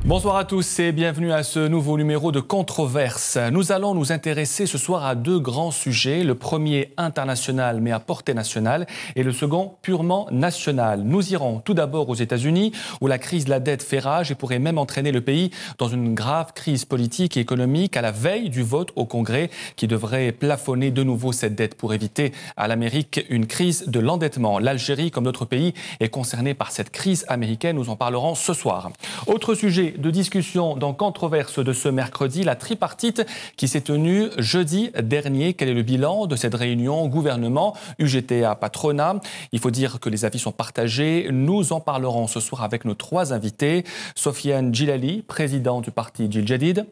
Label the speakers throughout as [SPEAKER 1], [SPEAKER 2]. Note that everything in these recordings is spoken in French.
[SPEAKER 1] Bonsoir à tous et bienvenue à ce nouveau numéro de Controverse. Nous allons nous intéresser ce soir à deux grands sujets. Le premier international mais à portée nationale et le second purement national. Nous irons tout d'abord aux États-Unis où la crise de la dette fait rage et pourrait même entraîner le pays dans une grave crise politique et économique à la veille du vote au Congrès qui devrait plafonner de nouveau cette dette pour éviter à l'Amérique une crise de l'endettement. L'Algérie, comme d'autres pays, est concernée par cette crise américaine. Nous en parlerons ce soir. Autre sujet de discussion dans Controverse de ce mercredi, la tripartite qui s'est tenue jeudi dernier. Quel est le bilan de cette réunion gouvernement, UGTA, patronat? Il faut dire que les avis sont partagés. Nous en parlerons ce soir avec nos trois invités. Sofiane Djilali, président du parti Jil Jadid.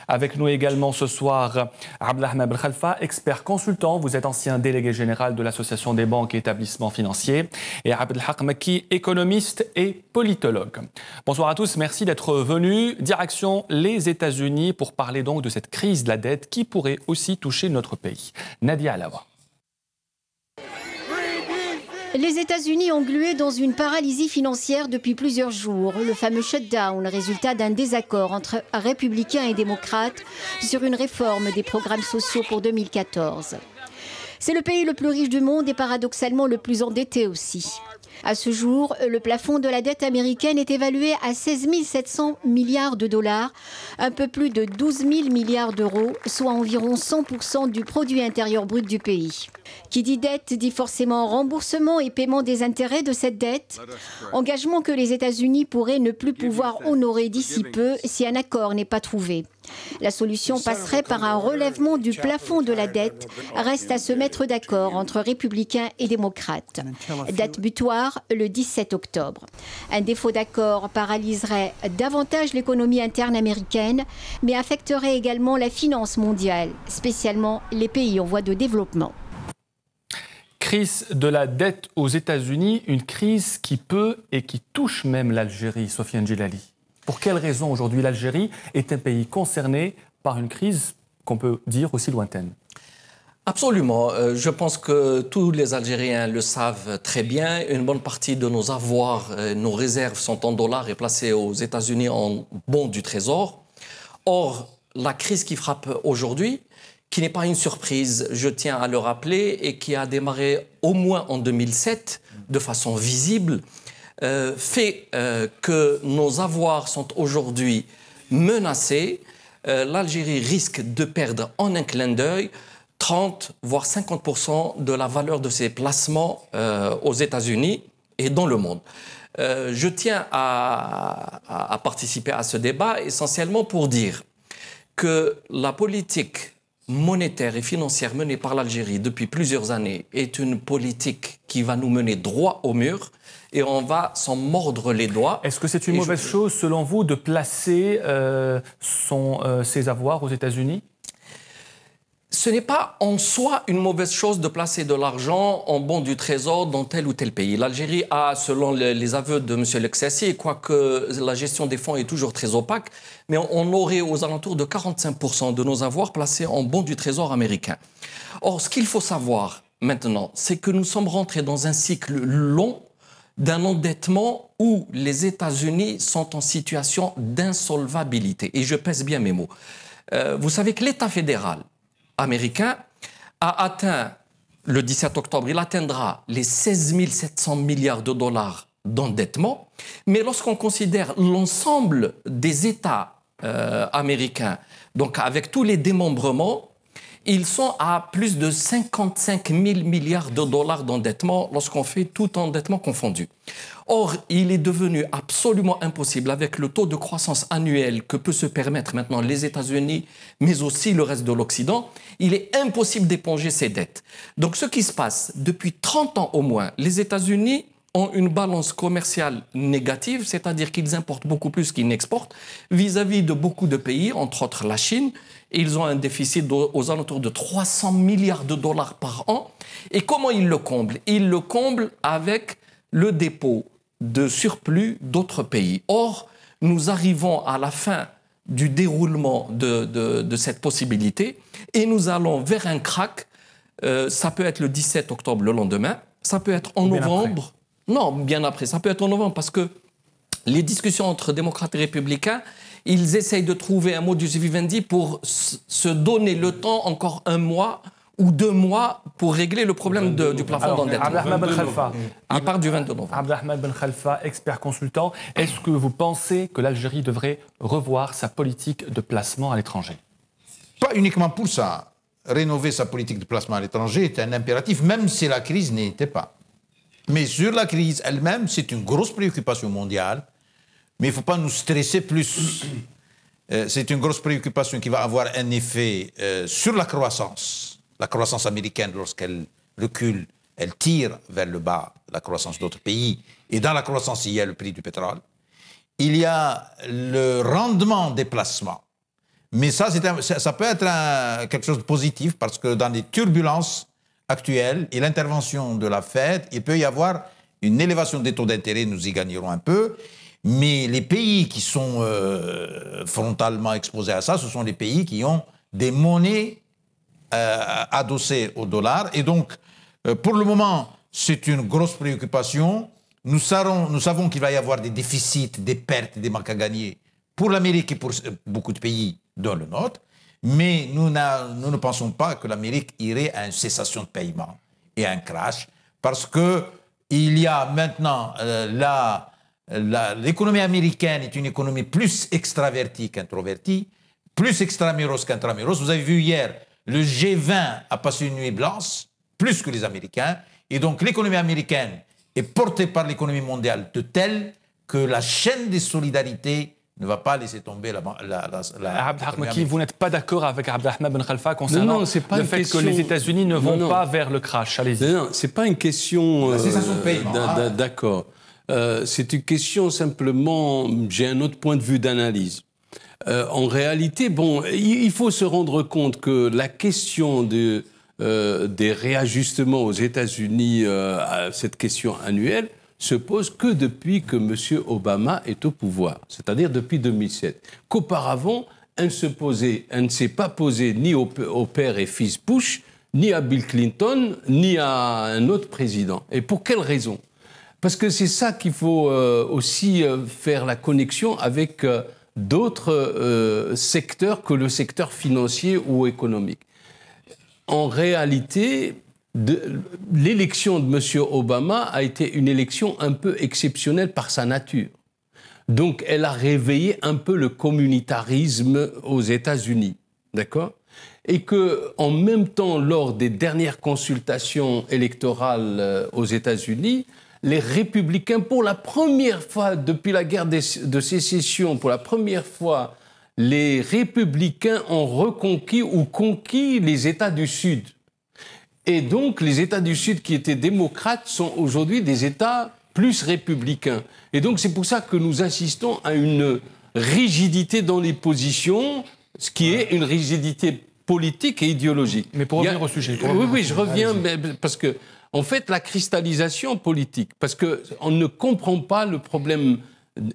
[SPEAKER 1] Avec nous également ce soir, Abdelrahman Belkhalfa, expert consultant. Vous êtes ancien délégué général de l'Association des banques et établissements financiers. Et Abdelhak Makki, économiste et politologue. Bonsoir à tous, merci d'être venus. Direction les États-Unis pour parler donc de cette crise de la dette qui pourrait aussi toucher notre pays. Nadia Alawa.
[SPEAKER 2] Les États-Unis englués dans une paralysie financière depuis plusieurs jours. Le fameux shutdown, résultat d'un désaccord entre républicains et démocrates sur une réforme des programmes sociaux pour 2014. C'est le pays le plus riche du monde et paradoxalement le plus endetté aussi. À ce jour, le plafond de la dette américaine est évalué à 16 700 milliards de dollars, un peu plus de 12 000 milliards d'euros, soit environ 100% du produit intérieur brut du pays. Qui dit dette dit forcément remboursement et paiement des intérêts de cette dette, engagement que les États-Unis pourraient ne plus pouvoir honorer d'ici peu si un accord n'est pas trouvé. La solution passerait par un relèvement du plafond de la dette. Reste à se mettre d'accord entre républicains et démocrates. Date butoir, le 17 octobre. Un défaut d'accord paralyserait davantage l'économie interne américaine, mais affecterait également la finance mondiale, spécialement les pays en voie de développement.
[SPEAKER 1] Crise de la dette aux États-Unis, une crise qui peut et qui touche même l'Algérie, Sofiane Djilali. Pour quelles raisons aujourd'hui l'Algérie est un pays concerné par une crise qu'on peut dire aussi lointaine?
[SPEAKER 3] Absolument. Je pense que tous les Algériens le savent très bien. Une bonne partie de nos avoirs, nos réserves sont en dollars et placées aux États-Unis en bons du Trésor. Or, la crise qui frappe aujourd'hui, qui n'est pas une surprise, je tiens à le rappeler, et qui a démarré au moins en 2007 de façon visible, fait que nos avoirs sont aujourd'hui menacés. L'Algérie risque de perdre en un clin d'œil 30 voire 50% de la valeur de ses placements aux États-Unis et dans le monde. Je tiens à participer à ce débat essentiellement pour dire que la politique monétaire et financière menée par l'Algérie depuis plusieurs années est une politique qui va nous mener droit au mur et on va s'en mordre les doigts.
[SPEAKER 1] Est-ce que c'est une mauvaise chose, selon vous, de placer ses avoirs aux États-Unis ?
[SPEAKER 3] Ce n'est pas en soi une mauvaise chose de placer de l'argent en bons du Trésor dans tel ou tel pays. L'Algérie a, selon les aveux de M. Lexessi, quoique la gestion des fonds est toujours très opaque, mais on aurait aux alentours de 45% de nos avoirs placés en bons du Trésor américain. Or, ce qu'il faut savoir maintenant, c'est que nous sommes rentrés dans un cycle long d'un endettement où les États-Unis sont en situation d'insolvabilité. Et je pèse bien mes mots. Vous savez que l'État fédéral américain a atteint, le 17 octobre, il atteindra les 16 700 milliards de dollars d'endettement. Mais lorsqu'on considère l'ensemble des États américains, donc avec tous les démembrements, ils sont à plus de 55 000 milliards de dollars d'endettement lorsqu'on fait tout endettement confondu. Or, il est devenu absolument impossible, avec le taux de croissance annuel que peut se permettre maintenant les États-Unis, mais aussi le reste de l'Occident, il est impossible d'éponger ces dettes. Donc, ce qui se passe, depuis 30 ans au moins, les États-Unis ont une balance commerciale négative, c'est-à-dire qu'ils importent beaucoup plus qu'ils n'exportent, vis-à-vis de beaucoup de pays, entre autres la Chine. Ils ont un déficit aux alentours de 300 milliards de dollars par an. Et comment ils le comblent? Ils le comblent avec le dépôt de surplus d'autres pays. Or, nous arrivons à la fin du déroulement de cette possibilité et nous allons vers un crack. Ça peut être le 17 octobre, le lendemain. Ça peut être en novembre. Non, bien après. Ça peut être en novembre parce que les discussions entre démocrates et républicains, ils essayent de trouver un modus vivendi pour se donner le temps, encore 1 mois ou 2 mois, pour régler le problème du plafond d'endettement.
[SPEAKER 1] Abdelrahman Ben Khalfa.
[SPEAKER 3] Il part du 22 novembre.
[SPEAKER 1] Abdelrahman Ben Khalfa, expert consultant. Est-ce que vous pensez que l'Algérie devrait revoir sa politique de placement à l'étranger?
[SPEAKER 4] Pas uniquement pour ça. Rénover sa politique de placement à l'étranger est un impératif, même si la crise n'était pas. Mais sur la crise elle-même, c'est une grosse préoccupation mondiale. Mais il ne faut pas nous stresser plus. C'est une grosse préoccupation qui va avoir un effet sur la croissance. La croissance américaine, lorsqu'elle recule, elle tire vers le bas la croissance d'autres pays. Et dans la croissance, il y a le prix du pétrole. Il y a le rendement des placements. Mais ça peut être quelque chose de positif parce que dans les turbulences actuelles et l'intervention de la Fed, il peut y avoir une élévation des taux d'intérêt, nous y gagnerons un peu. Mais les pays qui sont frontalement exposés à ça, ce sont les pays qui ont des monnaies adossées au dollar. Et donc, pour le moment, c'est une grosse préoccupation. Nous savons qu'il va y avoir des déficits, des pertes, des manques à gagner pour l'Amérique et pour beaucoup de pays, dont le nôtre. Mais nous ne pensons pas que l'Amérique irait à une cessation de paiement et à un crash, parce qu'il y a maintenant l'économie américaine est une économie plus extravertie qu'introvertie, plus extramuros qu'intramuros. Vous avez vu hier, le G20 a passé une nuit blanche, plus que les Américains. Et donc l'économie américaine est portée par l'économie mondiale de telle que la chaîne des solidarités ne va pas laisser tomber
[SPEAKER 1] Abdelrahman, vous n'êtes pas d'accord avec Abdelrahman Ben Khalfa concernant le fait que les États-Unis ne vont pas vers le crash? Allez-y.
[SPEAKER 5] Non, ce n'est pas une question d'accord. C'est une question simplement, j'ai un autre point de vue d'analyse. En réalité, il faut se rendre compte que la question des réajustements aux États-Unis, cette question annuelle, se pose que depuis que M. Obama est au pouvoir, c'est-à-dire depuis 2007. Qu'auparavant, elle ne s'est pas posée ni au père et fils Bush, ni à Bill Clinton, ni à un autre président. Et pour quelle raison? Parce que c'est ça qu'il faut aussi faire la connexion avec d'autres secteurs que le secteur financier ou économique. En réalité, l'élection de M. Obama a été une élection un peu exceptionnelle par sa nature. Donc, elle a réveillé un peu le communautarisme aux États-Unis, d'accord? Et qu'en même temps, lors des dernières consultations électorales aux États-Unis, les républicains, pour la première fois depuis la guerre de sécession, pour la première fois, les républicains ont reconquis ou conquis les États du Sud. Et donc, les États du Sud qui étaient démocrates sont aujourd'hui des États plus républicains. Et donc, c'est pour ça que nous insistons à une rigidité dans les positions, ce qui est une rigidité politique et idéologique.
[SPEAKER 1] Mais pour revenir au sujet.
[SPEAKER 5] Oui, je reviens, parce que, en fait, la cristallisation politique, parce qu'on ne comprend pas le problème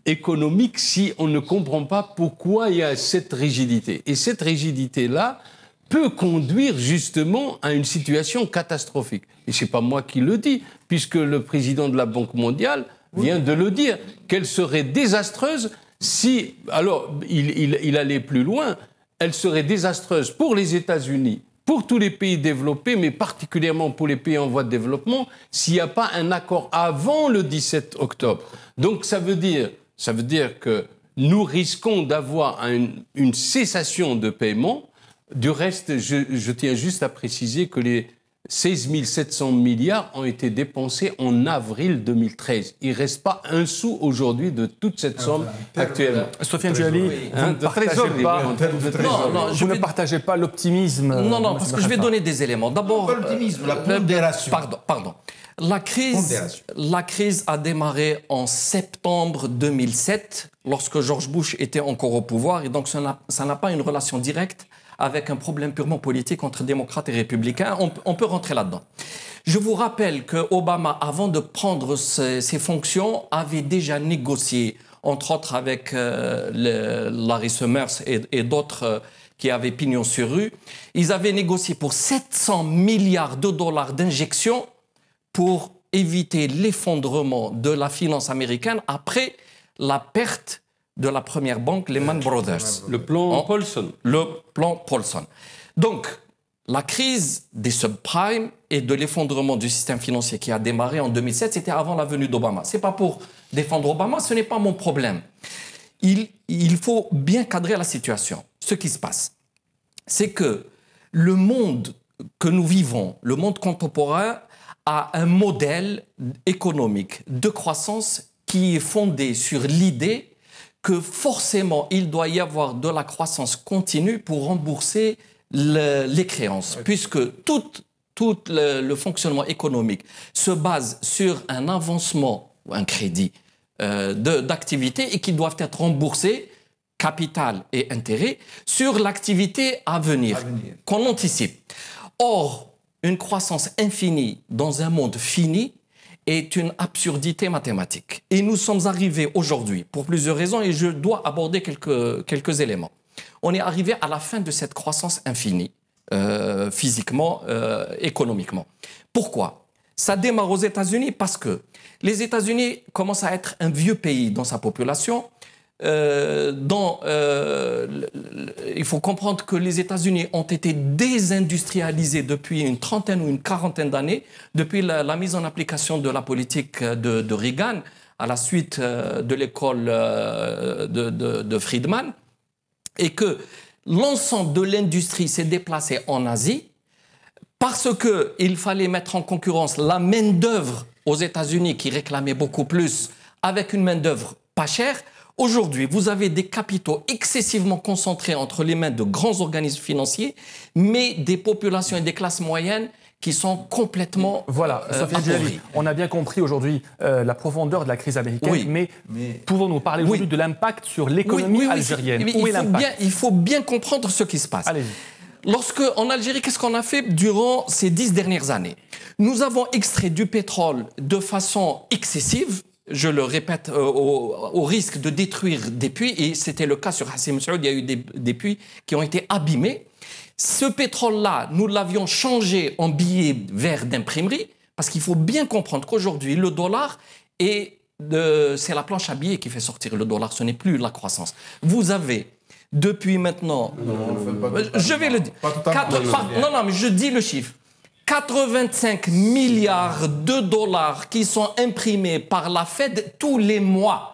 [SPEAKER 5] économique si on ne comprend pas pourquoi il y a cette rigidité. Et cette rigidité-là peut conduire justement à une situation catastrophique. Et ce n'est pas moi qui le dis, puisque le président de la Banque mondiale vient de le dire, qu'elle serait désastreuse si... Alors, il allait plus loin, elle serait désastreuse pour les États-Unis, pour tous les pays développés, mais particulièrement pour les pays en voie de développement, s'il n'y a pas un accord avant le 17 octobre. Donc ça veut dire que nous risquons d'avoir une cessation de paiement. Du reste, je tiens juste à préciser que les 16 700 milliards ont été dépensés en avril 2013. Il ne reste pas un sou aujourd'hui de toute cette somme actuellement.
[SPEAKER 1] Sofiane Djouali, vous ne partagez pas l'optimisme.
[SPEAKER 3] Non, parce que je vais donner des éléments. D'abord,
[SPEAKER 4] l'optimisme, la pondération.
[SPEAKER 3] Pardon. La crise a démarré en septembre 2007, lorsque George Bush était encore au pouvoir, et donc ça n'a pas une relation directe avec un problème purement politique entre démocrates et républicains. On peut rentrer là-dedans. Je vous rappelle que Obama, avant de prendre ses fonctions, avait déjà négocié entre autres avec Larry Summers et d'autres qui avaient pignon sur rue. Ils avaient négocié pour 700 milliards de dollars d'injection pour éviter l'effondrement de la finance américaine après la perte de la première banque, Lehman Brothers.
[SPEAKER 5] Le plan Paulson.
[SPEAKER 3] Le plan Paulson. Donc, la crise des subprimes et de l'effondrement du système financier qui a démarré en 2007, c'était avant la venue d'Obama. Ce n'est pas pour défendre Obama, ce n'est pas mon problème. Il faut bien cadrer la situation. Ce qui se passe, c'est que le monde que nous vivons, le monde contemporain, a un modèle économique de croissance qui est fondé sur l'idée que forcément, il doit y avoir de la croissance continue pour rembourser les créances, puisque tout le fonctionnement économique se base sur un avancement, un crédit d'activité et qui doivent être remboursés, capital et intérêt, sur l'activité à venir. Qu'on anticipe. Or, une croissance infinie dans un monde fini est une absurdité mathématique. Et nous sommes arrivés aujourd'hui, pour plusieurs raisons, et je dois aborder quelques éléments. On est arrivé à la fin de cette croissance infinie, physiquement, économiquement. Pourquoi ? Ça démarre aux États-Unis parce que les États-Unis commencent à être un vieux pays dans sa population. Il faut comprendre que les États-Unis ont été désindustrialisés depuis une trentaine ou une quarantaine d'années, depuis la mise en application de la politique de Reagan, à la suite de l'école de Friedman, et que l'ensemble de l'industrie s'est déplacé en Asie parce qu'il fallait mettre en concurrence la main-d'œuvre aux États-Unis qui réclamait beaucoup plus avec une main-d'œuvre pas chère. Aujourd'hui, vous avez des capitaux excessivement concentrés entre les mains de grands organismes financiers, mais des populations et des classes moyennes qui sont complètement
[SPEAKER 1] voilà, on a bien compris aujourd'hui la profondeur de la crise américaine,
[SPEAKER 3] oui,
[SPEAKER 1] mais pouvons-nous parler aujourd'hui de l'impact sur l'économie algérienne?
[SPEAKER 3] Où est l'impact ? Il faut bien comprendre ce qui se passe.
[SPEAKER 1] Allez-y.
[SPEAKER 3] En Algérie, qu'est-ce qu'on a fait durant ces 10 dernières années ? Nous avons extrait du pétrole de façon excessive, je le répète, au risque de détruire des puits, et c'était le cas sur Hassi Messaoud, il y a eu des puits qui ont été abîmés. Ce pétrole-là, nous l'avions changé en billets verts d'imprimerie, parce qu'il faut bien comprendre qu'aujourd'hui, le dollar, c'est la planche à billets qui fait sortir le dollar, ce n'est plus la croissance. Vous avez, depuis maintenant... je vais le dire. Non, mais je dis le chiffre. 85 milliards de dollars qui sont imprimés par la Fed tous les mois.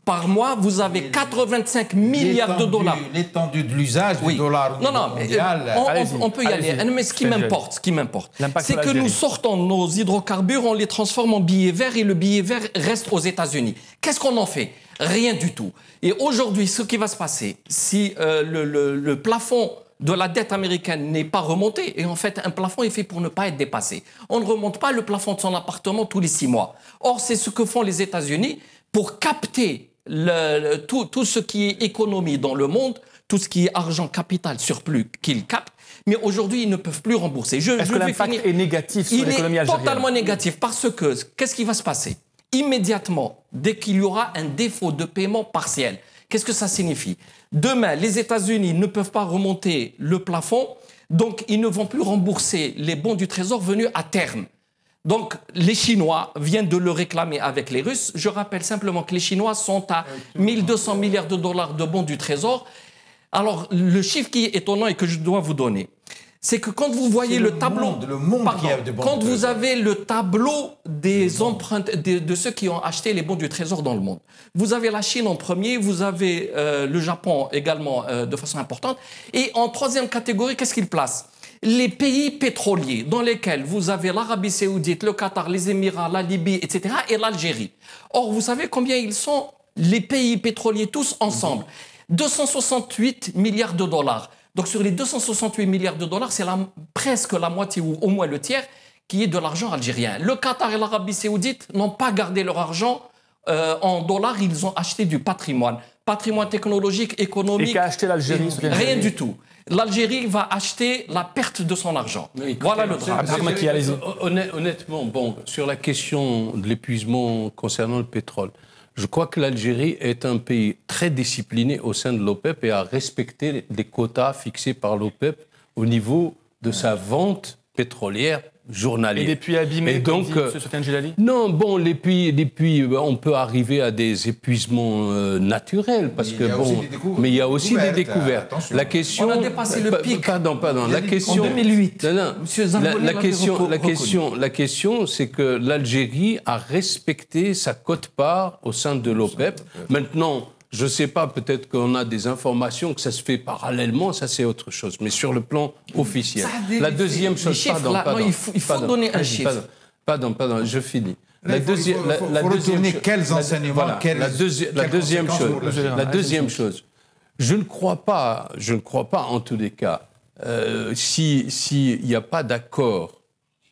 [SPEAKER 3] Par mois, vous avez 85 milliards de dollars.
[SPEAKER 4] L'étendue de l'usage du dollar mondial.
[SPEAKER 3] On peut y aller. Mais ce qui m'importe, c'est que nous sortons nos hydrocarbures, on les transforme en billets verts et le billet vert reste aux États-Unis. Qu'est-ce qu'on en fait ? Rien du tout. Et aujourd'hui, ce qui va se passer, si le plafond de la dette américaine n'est pas remonté, et en fait, un plafond est fait pour ne pas être dépassé. On ne remonte pas le plafond de son appartement tous les 6 mois. Or, c'est ce que font les États-Unis pour capter tout ce qui est économie dans le monde, tout ce qui est argent, capital, surplus qu'ils captent, mais aujourd'hui, ils ne peuvent plus rembourser.
[SPEAKER 1] Est-ce que l'impact est négatif sur l'économie algérienne ?
[SPEAKER 3] Il est totalement négatif, parce que, qu'est-ce qui va se passer ? Immédiatement, dès qu'il y aura un défaut de paiement partiel, qu'est-ce que ça signifie ? Demain, les États-Unis ne peuvent pas remonter le plafond, donc ils ne vont plus rembourser les bons du Trésor venus à terme. Donc, les Chinois viennent de le réclamer avec les Russes. Je rappelle simplement que les Chinois sont à 1200 milliards de dollars de bons du Trésor. Alors, le chiffre qui est étonnant et que je dois vous donner, c'est que quand vous voyez le tableau... Quand vous avez le tableau des empreintes de ceux qui ont acheté les bons du Trésor dans le monde, vous avez la Chine en premier, vous avez le Japon également de façon importante, et en troisième catégorie, qu'est-ce qu'ils placent ? Les pays pétroliers dans lesquels vous avez l'Arabie Saoudite, le Qatar, les Émirats, la Libye, etc. et l'Algérie. Or, vous savez combien ils sont, les pays pétroliers tous ensemble ? 268 milliards de dollars. Donc sur les 268 milliards de dollars, c'est presque la moitié ou au moins le tiers qui est de l'argent algérien. Le Qatar et l'Arabie Saoudite n'ont pas gardé leur argent en dollars, ils ont acheté du patrimoine. Patrimoine technologique, économique.
[SPEAKER 1] Et qu'a acheté l'Algérie ?
[SPEAKER 3] Rien du tout. L'Algérie va acheter la perte de son argent.
[SPEAKER 5] Oui,
[SPEAKER 3] voilà le drame.
[SPEAKER 5] Honnêtement, sur la question de l'épuisement concernant le pétrole, Je crois que l'Algérie est un pays très discipliné au sein de l'OPEP et a respecté les quotas fixés par l'OPEP au niveau de sa vente pétrolière journalière.
[SPEAKER 1] Et des puits abîmés,
[SPEAKER 5] et donc,
[SPEAKER 1] comme dit M. Sofiane Djellali ?
[SPEAKER 5] Non, bon, les puits, on peut arriver à des épuisements naturels, parce que bon, mais il y a aussi des découvertes.
[SPEAKER 3] La question, on a dépassé le pic.
[SPEAKER 5] Pardon. La question,
[SPEAKER 3] en 2008.
[SPEAKER 5] La question, c'est que l'Algérie a respecté sa quote-part au sein de l'OPEP. Maintenant, je ne sais pas, peut-être qu'on a des informations que ça se fait parallèlement, ça c'est autre chose, mais sur le plan officiel. La deuxième chose,
[SPEAKER 3] il faut donner un chiffre.
[SPEAKER 5] Pardon, je finis.
[SPEAKER 4] Il faut retourner quels enseignements,
[SPEAKER 5] la deuxième chose, je ne crois pas en tous les cas, s'il n'y a pas d'accord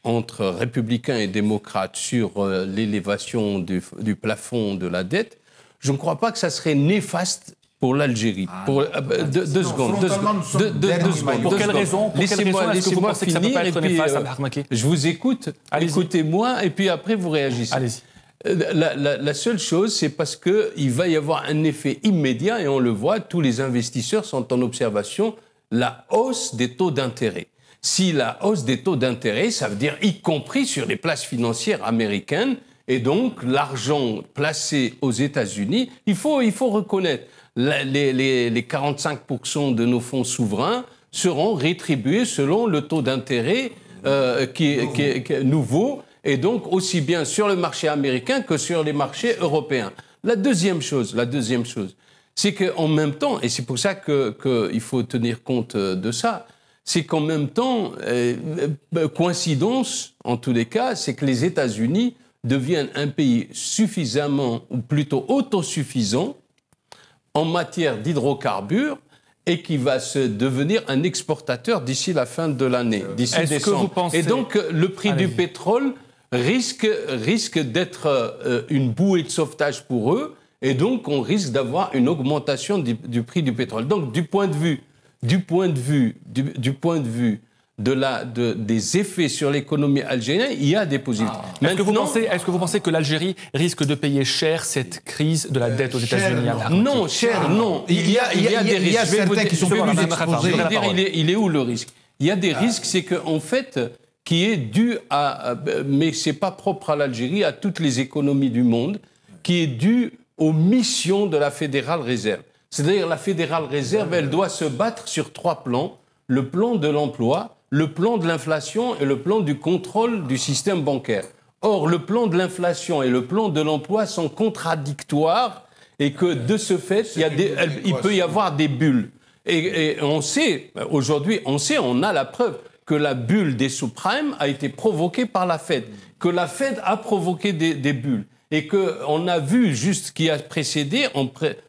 [SPEAKER 5] entre républicains et démocrates sur l'élévation du plafond de la dette, je ne crois pas que ça serait néfaste pour l'Algérie. Deux secondes.
[SPEAKER 1] Pour quelle raison est-ce que vous pensez que ça ne peut pas être néfaste, Abdelhak Maki ?
[SPEAKER 5] Je vous écoute, écoutez-moi, et puis après vous réagissez.
[SPEAKER 1] Allez-y.
[SPEAKER 5] La seule chose, c'est parce qu'il va y avoir un effet immédiat, et on le voit, tous les investisseurs sont en observation, la hausse des taux d'intérêt. Si la hausse des taux d'intérêt, ça veut dire y compris sur les places financières américaines, et donc l'argent placé aux États-Unis, il faut reconnaître, les 45% de nos fonds souverains seront rétribués selon le taux d'intérêt qui est nouveau, et donc aussi bien sur le marché américain que sur les marchés européens. La deuxième chose, c'est qu'en même temps, et c'est pour ça qu'il faut tenir compte de ça, c'est qu'en même temps, coïncidence, en tous les cas, c'est que les États-Unis deviennent un pays suffisamment, ou plutôt autosuffisant, en matière d'hydrocarbures, et qui va se devenir un exportateur d'ici la fin de l'année, d'ici décembre. Et donc, le prix du pétrole risque d'être une bouée de sauvetage pour eux, et donc on risque d'avoir une augmentation du prix du pétrole. Donc, du point de vue des effets sur l'économie algérienne, il y a des possibilités.
[SPEAKER 1] Est-ce que vous pensez que l'Algérie risque de payer cher cette crise de la dette aux États-Unis ?
[SPEAKER 5] Non, cher, non. Il y a des risques.
[SPEAKER 4] Il y a certains qui sont plus exposés.
[SPEAKER 5] Je veux dire, il est où le risque ? Il y a des risques, c'est qu'en fait, qui est dû mais c'est pas propre à l'Algérie, à toutes les économies du monde, qui est dû aux missions de la Fédérale Réserve. C'est-à-dire, la Fédérale Réserve, elle doit se battre sur 3 plans. Le plan de l'emploi, le plan de l'inflation et le plan du contrôle du système bancaire. Or, le plan de l'inflation et le plan de l'emploi sont contradictoires et que, de ce fait, il peut y avoir des bulles. Et on sait, aujourd'hui, on a la preuve que la bulle des subprimes a été provoquée par la Fed, que la Fed a provoqué des bulles. Et qu'on a vu juste ce qui a précédé,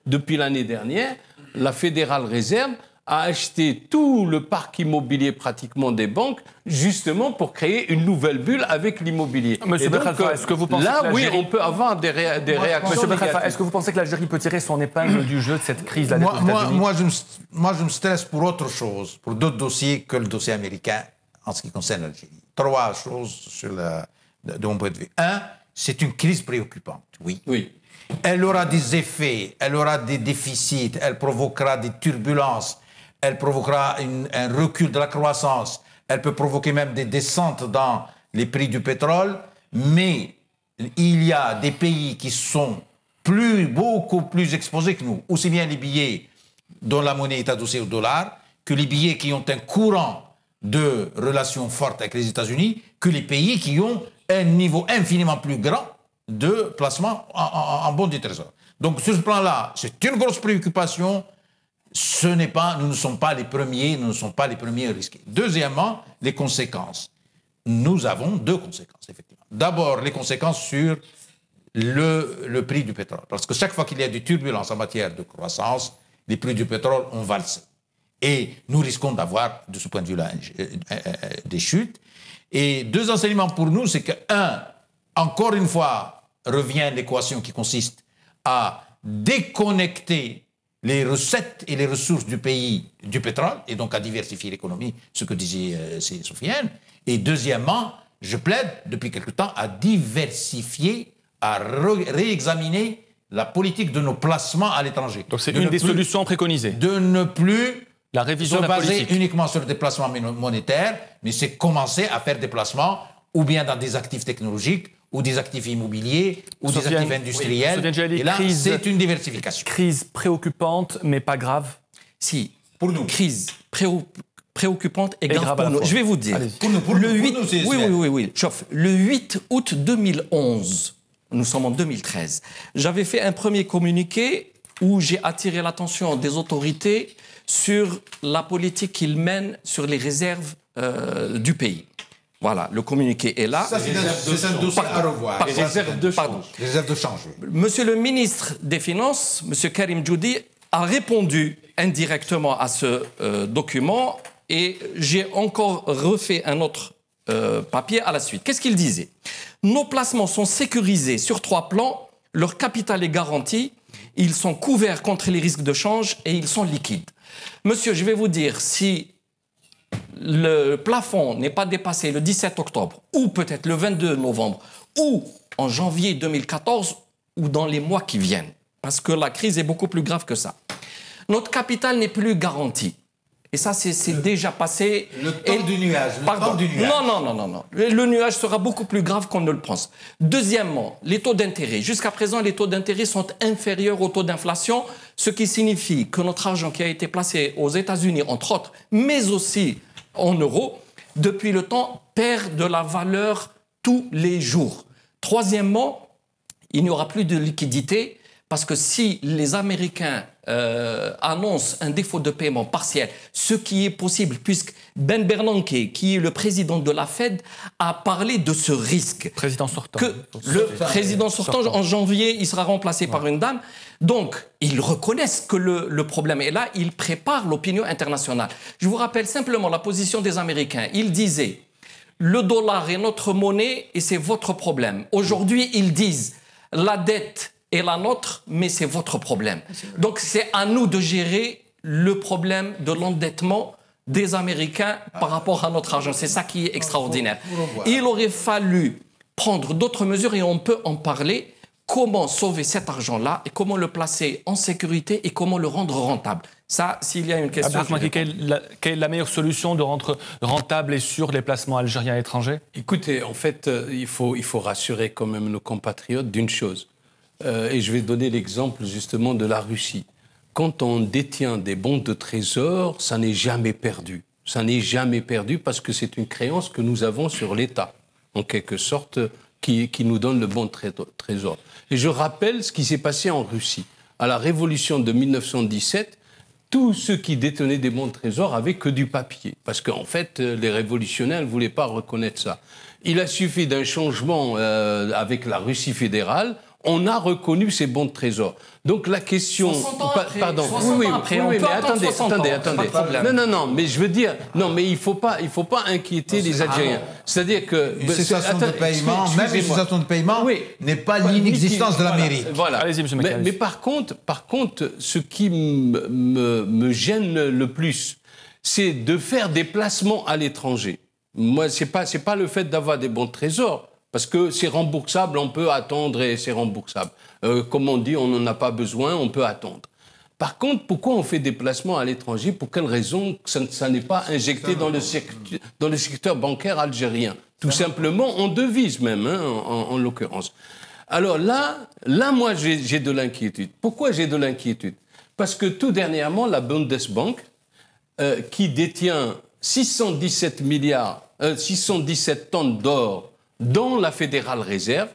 [SPEAKER 5] depuis l'année dernière, la Fédérale Réserve a acheté tout le parc immobilier pratiquement des banques, justement pour créer une nouvelle bulle avec l'immobilier.
[SPEAKER 1] Monsieur Belkhalfa, est-ce que vous pensez
[SPEAKER 5] que oui, on peut avoir des réactions.
[SPEAKER 1] Monsieur Belkhalfa, est-ce que vous pensez que l'Algérie peut tirer son épingle du jeu de cette crise là,
[SPEAKER 4] moi, je me stresse pour autre chose, pour d'autres dossiers que le dossier américain en ce qui concerne l'Algérie. 3 choses de mon point de vue. 1, c'est une crise préoccupante, oui. Elle aura des effets, elle aura des déficits, elle provoquera des turbulences, elle provoquera un recul de la croissance, elle peut provoquer même des descentes dans les prix du pétrole, mais il y a des pays qui sont beaucoup plus exposés que nous, aussi bien les billets dont la monnaie est adossée au dollar, que les billets qui ont un courant de relations fortes avec les États-Unis, que les pays qui ont un niveau infiniment plus grand de placement en bons du trésor. Donc, sur ce plan-là, c'est une grosse préoccupation. Nous ne sommes pas les premiers risqués. Deuxièmement, les conséquences. Nous avons 2 conséquences, effectivement. D'abord, les conséquences sur le prix du pétrole. Parce que chaque fois qu'il y a des turbulences en matière de croissance, les prix du pétrole ont valsé. Et nous risquons d'avoir, de ce point de vue-là, des chutes. Et 2 enseignements pour nous, c'est que, 1, encore une fois, revient l'équation qui consiste à déconnecter les recettes et les ressources du pays du pétrole, et donc à diversifier l'économie, ce que disait Sofiane. Et deuxièmement, je plaide depuis quelque temps à diversifier, à réexaminer la politique de nos placements à l'étranger.
[SPEAKER 1] Donc c'est une des solutions préconisées.
[SPEAKER 4] De ne plus
[SPEAKER 1] la révision
[SPEAKER 4] se
[SPEAKER 1] de la
[SPEAKER 4] baser
[SPEAKER 1] politique.
[SPEAKER 4] uniquement sur des placements monétaires, mais c'est commencer à faire des placements ou bien dans des actifs technologiques, ou des actifs immobiliers, ou des actifs industriels.
[SPEAKER 1] Oui.
[SPEAKER 4] Et là, c'est une diversification.
[SPEAKER 1] Crise préoccupante, mais pas grave.
[SPEAKER 3] Si,
[SPEAKER 4] pour nous.
[SPEAKER 3] Crise préoccupante et grave pour nous. Je vais vous dire.
[SPEAKER 4] Pour nous,
[SPEAKER 3] oui. Chauffe. Le 8 août 2011, nous sommes en 2013, j'avais fait un premier communiqué où j'ai attiré l'attention des autorités sur la politique qu'ils mènent sur les réserves du pays. Voilà, le communiqué est là.
[SPEAKER 4] Ça, c'est un dossier à revoir.
[SPEAKER 3] Les réserves de change. Monsieur le ministre des Finances, monsieur Karim Djoudi, a répondu indirectement à ce document et j'ai encore refait un autre papier à la suite. Qu'est-ce qu'il disait? Nos placements sont sécurisés sur 3 plans, leur capital est garanti, ils sont couverts contre les risques de change et ils sont liquides. Monsieur, je vais vous dire, si le plafond n'est pas dépassé le 17 octobre, ou peut-être le 22 novembre, ou en janvier 2014, ou dans les mois qui viennent, parce que la crise est beaucoup plus grave que ça. Notre capital n'est plus garanti. Et ça, c'est déjà passé.
[SPEAKER 4] Le temps du nuage.
[SPEAKER 3] Non. Le nuage sera beaucoup plus grave qu'on ne le pense. Deuxièmement, les taux d'intérêt. Jusqu'à présent, les taux d'intérêt sont inférieurs au taux d'inflation, ce qui signifie que notre argent qui a été placé aux États-Unis, entre autres, mais aussi en euros, depuis le temps, perd de la valeur tous les jours. Troisièmement, il n'y aura plus de liquidité parce que si les Américains annoncent un défaut de paiement partiel, ce qui est possible puisque Ben Bernanke, qui est le président de la Fed, a parlé de ce risque.
[SPEAKER 1] Président sortant.
[SPEAKER 3] Que le président sortant, en janvier, il sera remplacé par une dame. Donc, ils reconnaissent que le problème est là, ils préparent l'opinion internationale. Je vous rappelle simplement la position des Américains. Ils disaient, le dollar est notre monnaie et c'est votre problème. Aujourd'hui, ils disent, la dette est la nôtre, mais c'est votre problème. Donc, c'est à nous de gérer le problème de l'endettement des Américains par rapport à notre argent. C'est ça qui est extraordinaire. Il aurait fallu prendre d'autres mesures et on peut en parler. Comment sauver cet argent-là et comment le placer en sécurité et comment le rendre rentable. Ça, s'il y a une question...
[SPEAKER 1] Quelle est la meilleure solution de rendre rentable et sûr les placements algériens étrangers?
[SPEAKER 5] Écoutez, en fait, il faut rassurer quand même nos compatriotes d'une chose. Et je vais donner l'exemple justement de la Russie. Quand on détient des bons de trésor, ça n'est jamais perdu. Ça n'est jamais perdu parce que c'est une créance que nous avons sur l'État, en quelque sorte, qui nous donne le bon trésor. Et je rappelle ce qui s'est passé en Russie. À la révolution de 1917, tous ceux qui détenaient des bons de trésor avaient que du papier. Parce qu'en fait, les révolutionnaires ne voulaient pas reconnaître ça. Il a suffi d'un changement avec la Russie fédérale. On a reconnu ces bons de trésor. Donc la question...
[SPEAKER 3] 60 ans après,
[SPEAKER 5] pardon.
[SPEAKER 3] 60 ans après, on peut
[SPEAKER 5] mais attendez. Non, mais je veux dire... Non, mais il faut pas inquiéter les Adjériens. C'est-à-dire que...
[SPEAKER 4] Une cessation de paiement, même une cessation de paiement, n'est pas l'inexistence de l'Amérique.
[SPEAKER 5] Voilà.
[SPEAKER 1] Allez-y, M. McAllister.
[SPEAKER 5] Mais par contre, ce qui me gêne le plus, c'est de faire des placements à l'étranger. Moi, c'est pas le fait d'avoir des bons de trésor. Parce que c'est remboursable, on peut attendre et c'est remboursable. Comme on dit, on n'en a pas besoin, on peut attendre. Par contre, pourquoi on fait des placements à l'étranger? Pour quelle raison ça n'est pas injecté dans le secteur bancaire algérien? Tout simplement, en devise même, en l'occurrence. Alors là, moi, j'ai de l'inquiétude. Pourquoi j'ai de l'inquiétude? Parce que tout dernièrement, la Bundesbank, qui détient 617 tonnes d'or dans la Fédérale Réserve,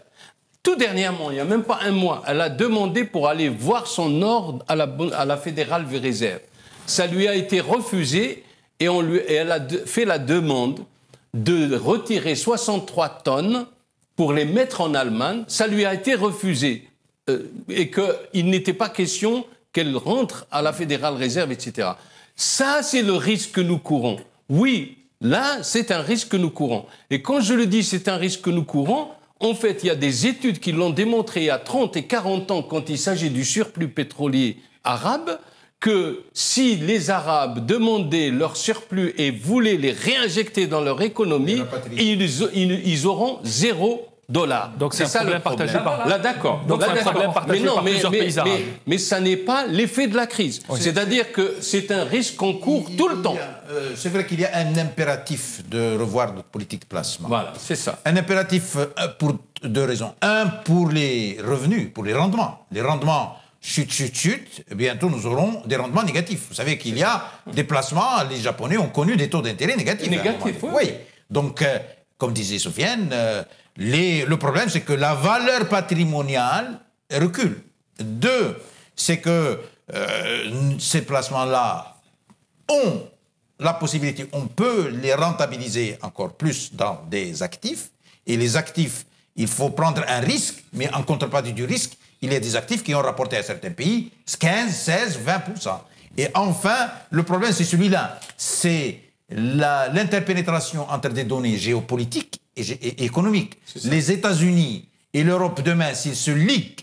[SPEAKER 5] tout dernièrement, il n'y a même pas un mois, elle a demandé pour aller voir son or à la Fédérale Réserve. Ça lui a été refusé et elle a fait la demande de retirer 63 tonnes pour les mettre en Allemagne. Ça lui a été refusé et qu'il n'était pas question qu'elle rentre à la Fédérale Réserve, etc. Ça, c'est le risque que nous courons. Oui, là, c'est un risque que nous courons. Et quand je le dis, c'est un risque que nous courons, en fait, il y a des études qui l'ont démontré il y a 30 et 40 ans, quand il s'agit du surplus pétrolier arabe, que si les Arabes demandaient leur surplus et voulaient les réinjecter dans leur économie, ils auront zéro
[SPEAKER 3] dollars.
[SPEAKER 1] Donc c'est un problème partagé par...
[SPEAKER 5] Là, d'accord.
[SPEAKER 1] Donc c'est un problème partagé par plusieurs pays arabes.
[SPEAKER 5] Mais ça n'est pas l'effet de la crise. Oui. C'est-à-dire que c'est un risque qu'on court tout le temps.
[SPEAKER 4] C'est vrai qu'il y a un impératif de revoir notre politique de placement.
[SPEAKER 5] Voilà, c'est ça.
[SPEAKER 4] Un impératif pour deux raisons. Un, pour les revenus, pour les rendements. Les rendements chutent. Bientôt, nous aurons des rendements négatifs. Vous savez qu'il y a des placements, les Japonais ont connu des taux d'intérêt négatifs. Oui. Donc, comme disait Sofiane, le problème, c'est que la valeur patrimoniale recule. Deux, c'est que ces placements-là ont la possibilité, on peut les rentabiliser encore plus dans des actifs. Et les actifs, il faut prendre un risque, mais en contrepartie du risque, il y a des actifs qui ont rapporté à certains pays 15, 16, 20%. Et enfin, le problème, c'est celui-là. C'est l'interpénétration entre des données géopolitiques et économiques. Les États-Unis et l'Europe, demain, s'ils se liguent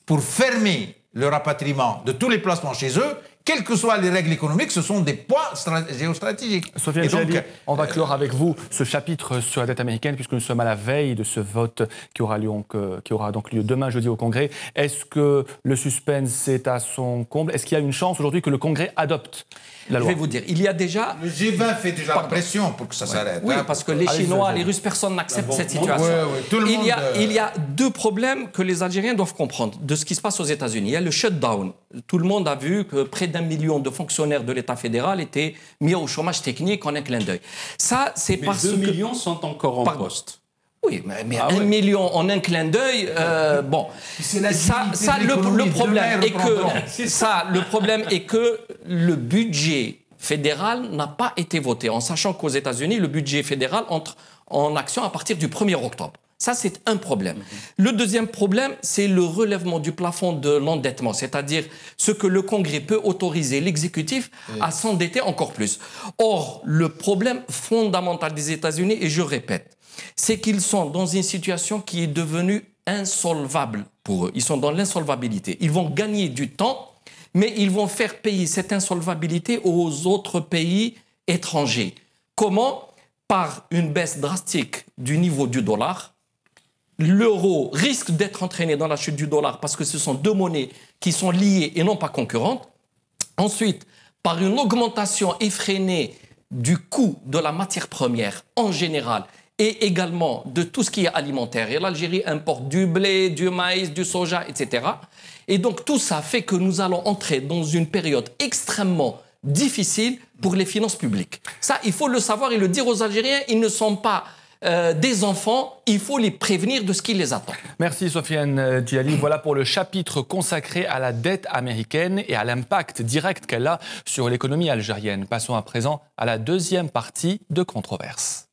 [SPEAKER 4] pour fermer le rapatriement de tous les placements chez eux, quelles que soient les règles économiques, ce sont des poids géostratégiques.
[SPEAKER 1] Sofiane Djali, on va clore avec vous ce chapitre sur la dette américaine, puisque nous sommes à la veille de ce vote qui aura donc lieu demain jeudi au Congrès. Est-ce que le suspense est à son comble? Est-ce qu'il y a une chance aujourd'hui que le Congrès adopte la loi?
[SPEAKER 3] Je vais vous dire, il y a déjà...
[SPEAKER 4] Le G20 fait déjà pression pour que ça s'arrête.
[SPEAKER 3] Oui, parce que les Chinois, les Russes, personne n'accepte cette situation.
[SPEAKER 4] Tout le monde...
[SPEAKER 3] Il y a deux problèmes que les Algériens doivent comprendre de ce qui se passe aux États-Unis. Il y a le shutdown. Tout le monde a vu que près d'1 million de fonctionnaires de l'État fédéral étaient mis au chômage technique en un clin d'œil. Ça, c'est parce que...
[SPEAKER 5] 2 millions sont encore en poste.
[SPEAKER 3] Oui, mais 1 million en un clin d'œil, bon, le problème est que le budget fédéral n'a pas été voté, en sachant qu'aux États-Unis, le budget fédéral entre en action à partir du 1er octobre. Ça, c'est un problème. Le deuxième problème, c'est le relèvement du plafond de l'endettement, c'est-à-dire ce que le Congrès peut autoriser l'exécutif à s'endetter encore plus. Or, le problème fondamental des États-Unis, et je répète, c'est qu'ils sont dans une situation qui est devenue insolvable pour eux. Ils sont dans l'insolvabilité. Ils vont gagner du temps, mais ils vont faire payer cette insolvabilité aux autres pays étrangers. Comment? Par une baisse drastique du niveau du dollar. L'euro risque d'être entraîné dans la chute du dollar parce que ce sont deux monnaies qui sont liées et non pas concurrentes. Ensuite, par une augmentation effrénée du coût de la matière première en général et également de tout ce qui est alimentaire. Et l'Algérie importe du blé, du maïs, du soja, etc. Et donc tout ça fait que nous allons entrer dans une période extrêmement difficile pour les finances publiques. Ça, il faut le savoir et le dire aux Algériens, ils ne sont pas des enfants, il faut les prévenir de ce qui les attend.
[SPEAKER 1] Merci Sofiane Djali. Voilà pour le chapitre consacré à la dette américaine et à l'impact direct qu'elle a sur l'économie algérienne. Passons à présent à la deuxième partie de Controverse.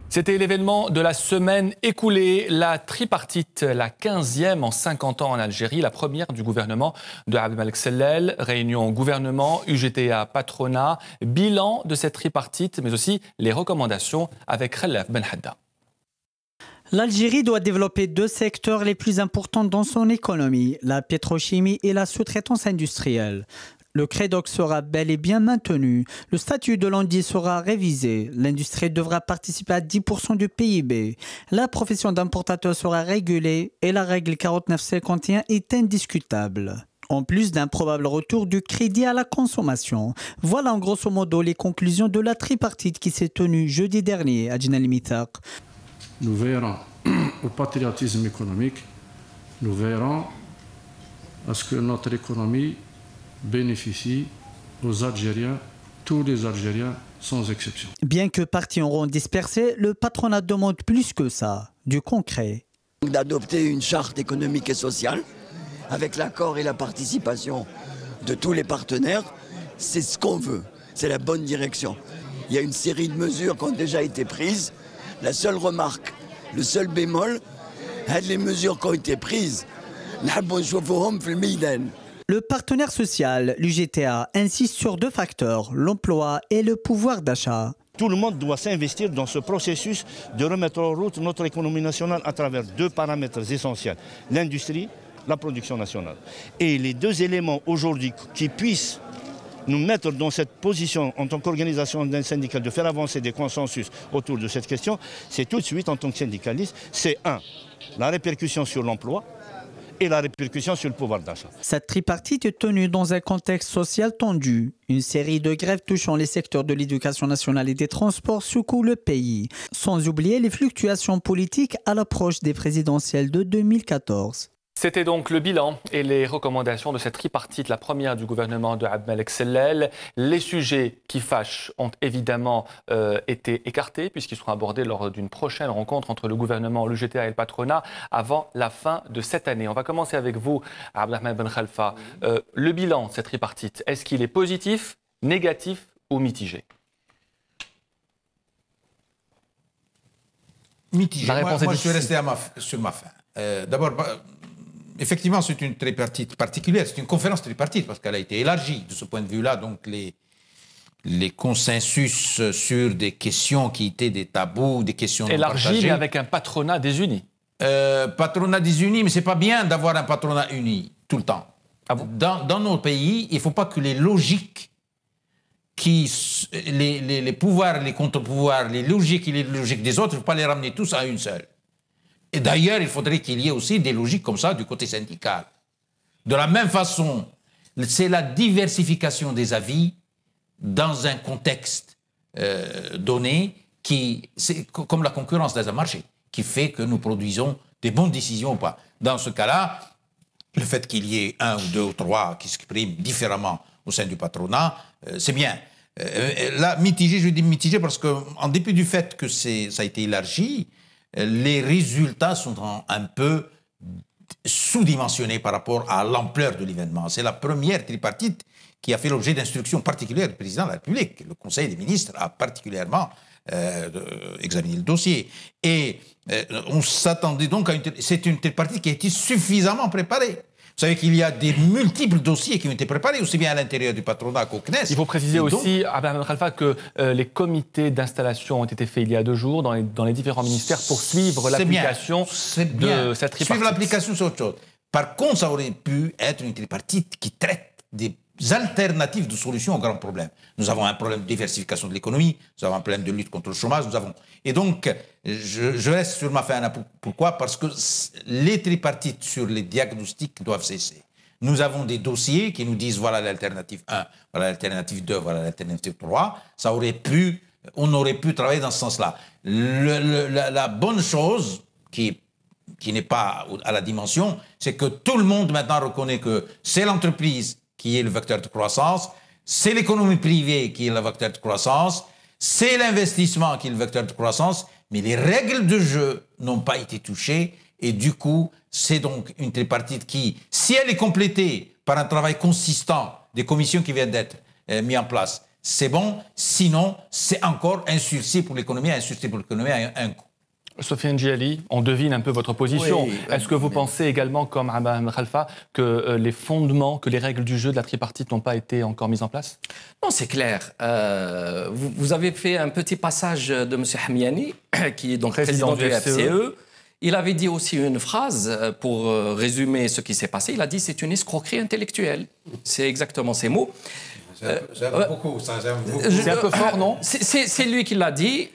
[SPEAKER 1] C'était l'événement de la semaine écoulée, la tripartite, la 15e en 50 ans en Algérie, la première du gouvernement de Abdelmalek Sellel, réunion gouvernement, UGTA, patronat, bilan de cette tripartite, mais aussi les recommandations avec Khalaf Ben Hadda.
[SPEAKER 6] L'Algérie doit développer deux secteurs les plus importants dans son économie, la pétrochimie et la sous-traitance industrielle. Le CREDOC sera bel et bien maintenu. Le statut de l'Andy sera révisé. L'industrie devra participer à 10% du PIB. La profession d'importateur sera régulée et la règle 4951 est indiscutable. En plus d'un probable retour du crédit à la consommation. Voilà en grosso modo les conclusions de la tripartite qui s'est tenue jeudi dernier à Djinal Mithaq.
[SPEAKER 7] Nous verrons au patriotisme économique, nous verrons à ce que notre économie bénéficie aux Algériens, tous les Algériens sans exception.
[SPEAKER 6] Bien que partis en rond dispersés, le patronat demande plus que ça, du concret.
[SPEAKER 8] D'adopter une charte économique et sociale avec l'accord et la participation de tous les partenaires, c'est ce qu'on veut, c'est la bonne direction. Il y a une série de mesures qui ont déjà été prises. La seule remarque, le seul bémol, les mesures qui ont été prises,
[SPEAKER 6] le partenaire social, l'UGTA, insiste sur deux facteurs, l'emploi et le pouvoir d'achat.
[SPEAKER 9] Tout le monde doit s'investir dans ce processus de remettre en route notre économie nationale à travers deux paramètres essentiels, l'industrie, la production nationale. Et les deux éléments aujourd'hui qui puissent nous mettre dans cette position en tant qu'organisation syndicale de faire avancer des consensus autour de cette question, c'est tout de suite en tant que syndicaliste, c'est la répercussion sur l'emploi et la répercussion sur le pouvoir d'achat.
[SPEAKER 6] Cette tripartite est tenue dans un contexte social tendu. Une série de grèves touchant les secteurs de l'éducation nationale et des transports secoue le pays, sans oublier les fluctuations politiques à l'approche des présidentielles de 2014.
[SPEAKER 1] C'était donc le bilan et les recommandations de cette tripartite, la première du gouvernement de Abdelmalek Sellel. Les sujets qui fâchent ont évidemment été écartés puisqu'ils seront abordés lors d'une prochaine rencontre entre le gouvernement, le GTA et le patronat avant la fin de cette année. On va commencer avec vous, Abdelrahman Ben Khalfa. Le bilan de cette tripartite, est-ce qu'il est positif, négatif ou mitigé?
[SPEAKER 4] Mitigé. Moi, je suis resté sur ma fin. D'abord, effectivement, c'est une tripartite particulière, c'est une conférence tripartite parce qu'elle a été élargie de ce point de vue-là. Donc, les consensus sur des questions qui étaient des tabous, des questions
[SPEAKER 1] élargie, mais avec un patronat désuni.
[SPEAKER 4] Patronat désuni, mais c'est pas bien d'avoir un patronat uni tout le temps.
[SPEAKER 1] Ah bon?
[SPEAKER 4] Dans nos pays, il ne faut pas que les logiques, les pouvoirs, les contre-pouvoirs, les logiques et les logiques des autres, il ne faut pas les ramener tous à une seule. Et d'ailleurs, il faudrait qu'il y ait aussi des logiques comme ça du côté syndical. De la même façon, c'est la diversification des avis dans un contexte donné c'est comme la concurrence dans un marché, qui fait que nous produisons des bonnes décisions ou pas. Dans ce cas-là, le fait qu'il y ait un ou deux ou trois qui s'expriment différemment au sein du patronat, c'est bien. Là, mitigé, je dis mitigé parce qu'en dépit du fait que ça a été élargi, les résultats sont un peu sous-dimensionnés par rapport à l'ampleur de l'événement. C'est la première tripartite qui a fait l'objet d'instructions particulières du président de la République. Le Conseil des ministres a particulièrement examiné le dossier. Et on s'attendait donc à c'est une tripartite qui a été suffisamment préparée. Vous savez qu'il y a des multiples dossiers qui ont été préparés, aussi bien à l'intérieur du patronat qu'au CNES.
[SPEAKER 1] Il faut préciser aussi, Abdelrahman Khalfa, que les comités d'installation ont été faits il y a 2 jours dans les différents ministères pour suivre l'application de cette tripartite.
[SPEAKER 4] Suivre l'application, c'est autre chose. Par contre, ça aurait pu être une tripartite qui traite des alternatives de solutions aux grands problèmes. Nous avons un problème de diversification de l'économie, nous avons un problème de lutte contre le chômage, Et donc, je reste sur ma fin. Pourquoi? Parce que les tripartites sur les diagnostics doivent cesser. Nous avons des dossiers qui nous disent voilà l'alternative 1, voilà l'alternative 2, voilà l'alternative 3. On aurait pu travailler dans ce sens-là. La bonne chose qui n'est pas à la dimension, c'est que tout le monde maintenant reconnaît que c'est l'entreprise qui est le vecteur de croissance, c'est l'économie privée qui est le vecteur de croissance, c'est l'investissement qui est le vecteur de croissance, mais les règles de jeu n'ont pas été touchées, et du coup, c'est donc une tripartite qui, si elle est complétée par un travail consistant des commissions qui viennent d'être mises en place, c'est bon, sinon, c'est encore un sursis pour l'économie, un coût.
[SPEAKER 1] Sofiane Djiali, on devine un peu votre position.
[SPEAKER 3] Oui,
[SPEAKER 1] est-ce que vous pensez également, comme Abdelrahman Khalfa, que les fondements, que les règles du jeu de la tripartite n'ont pas été encore mises en place?
[SPEAKER 3] Non, c'est clair. Vous avez fait un petit passage de M. Hamiani, qui est donc président du FCE. Il avait dit aussi une phrase pour résumer ce qui s'est passé. Il a dit c'est une escroquerie intellectuelle. C'est exactement ces mots.
[SPEAKER 4] C'est
[SPEAKER 1] un peu fort, non?
[SPEAKER 3] C'est lui qui l'a dit.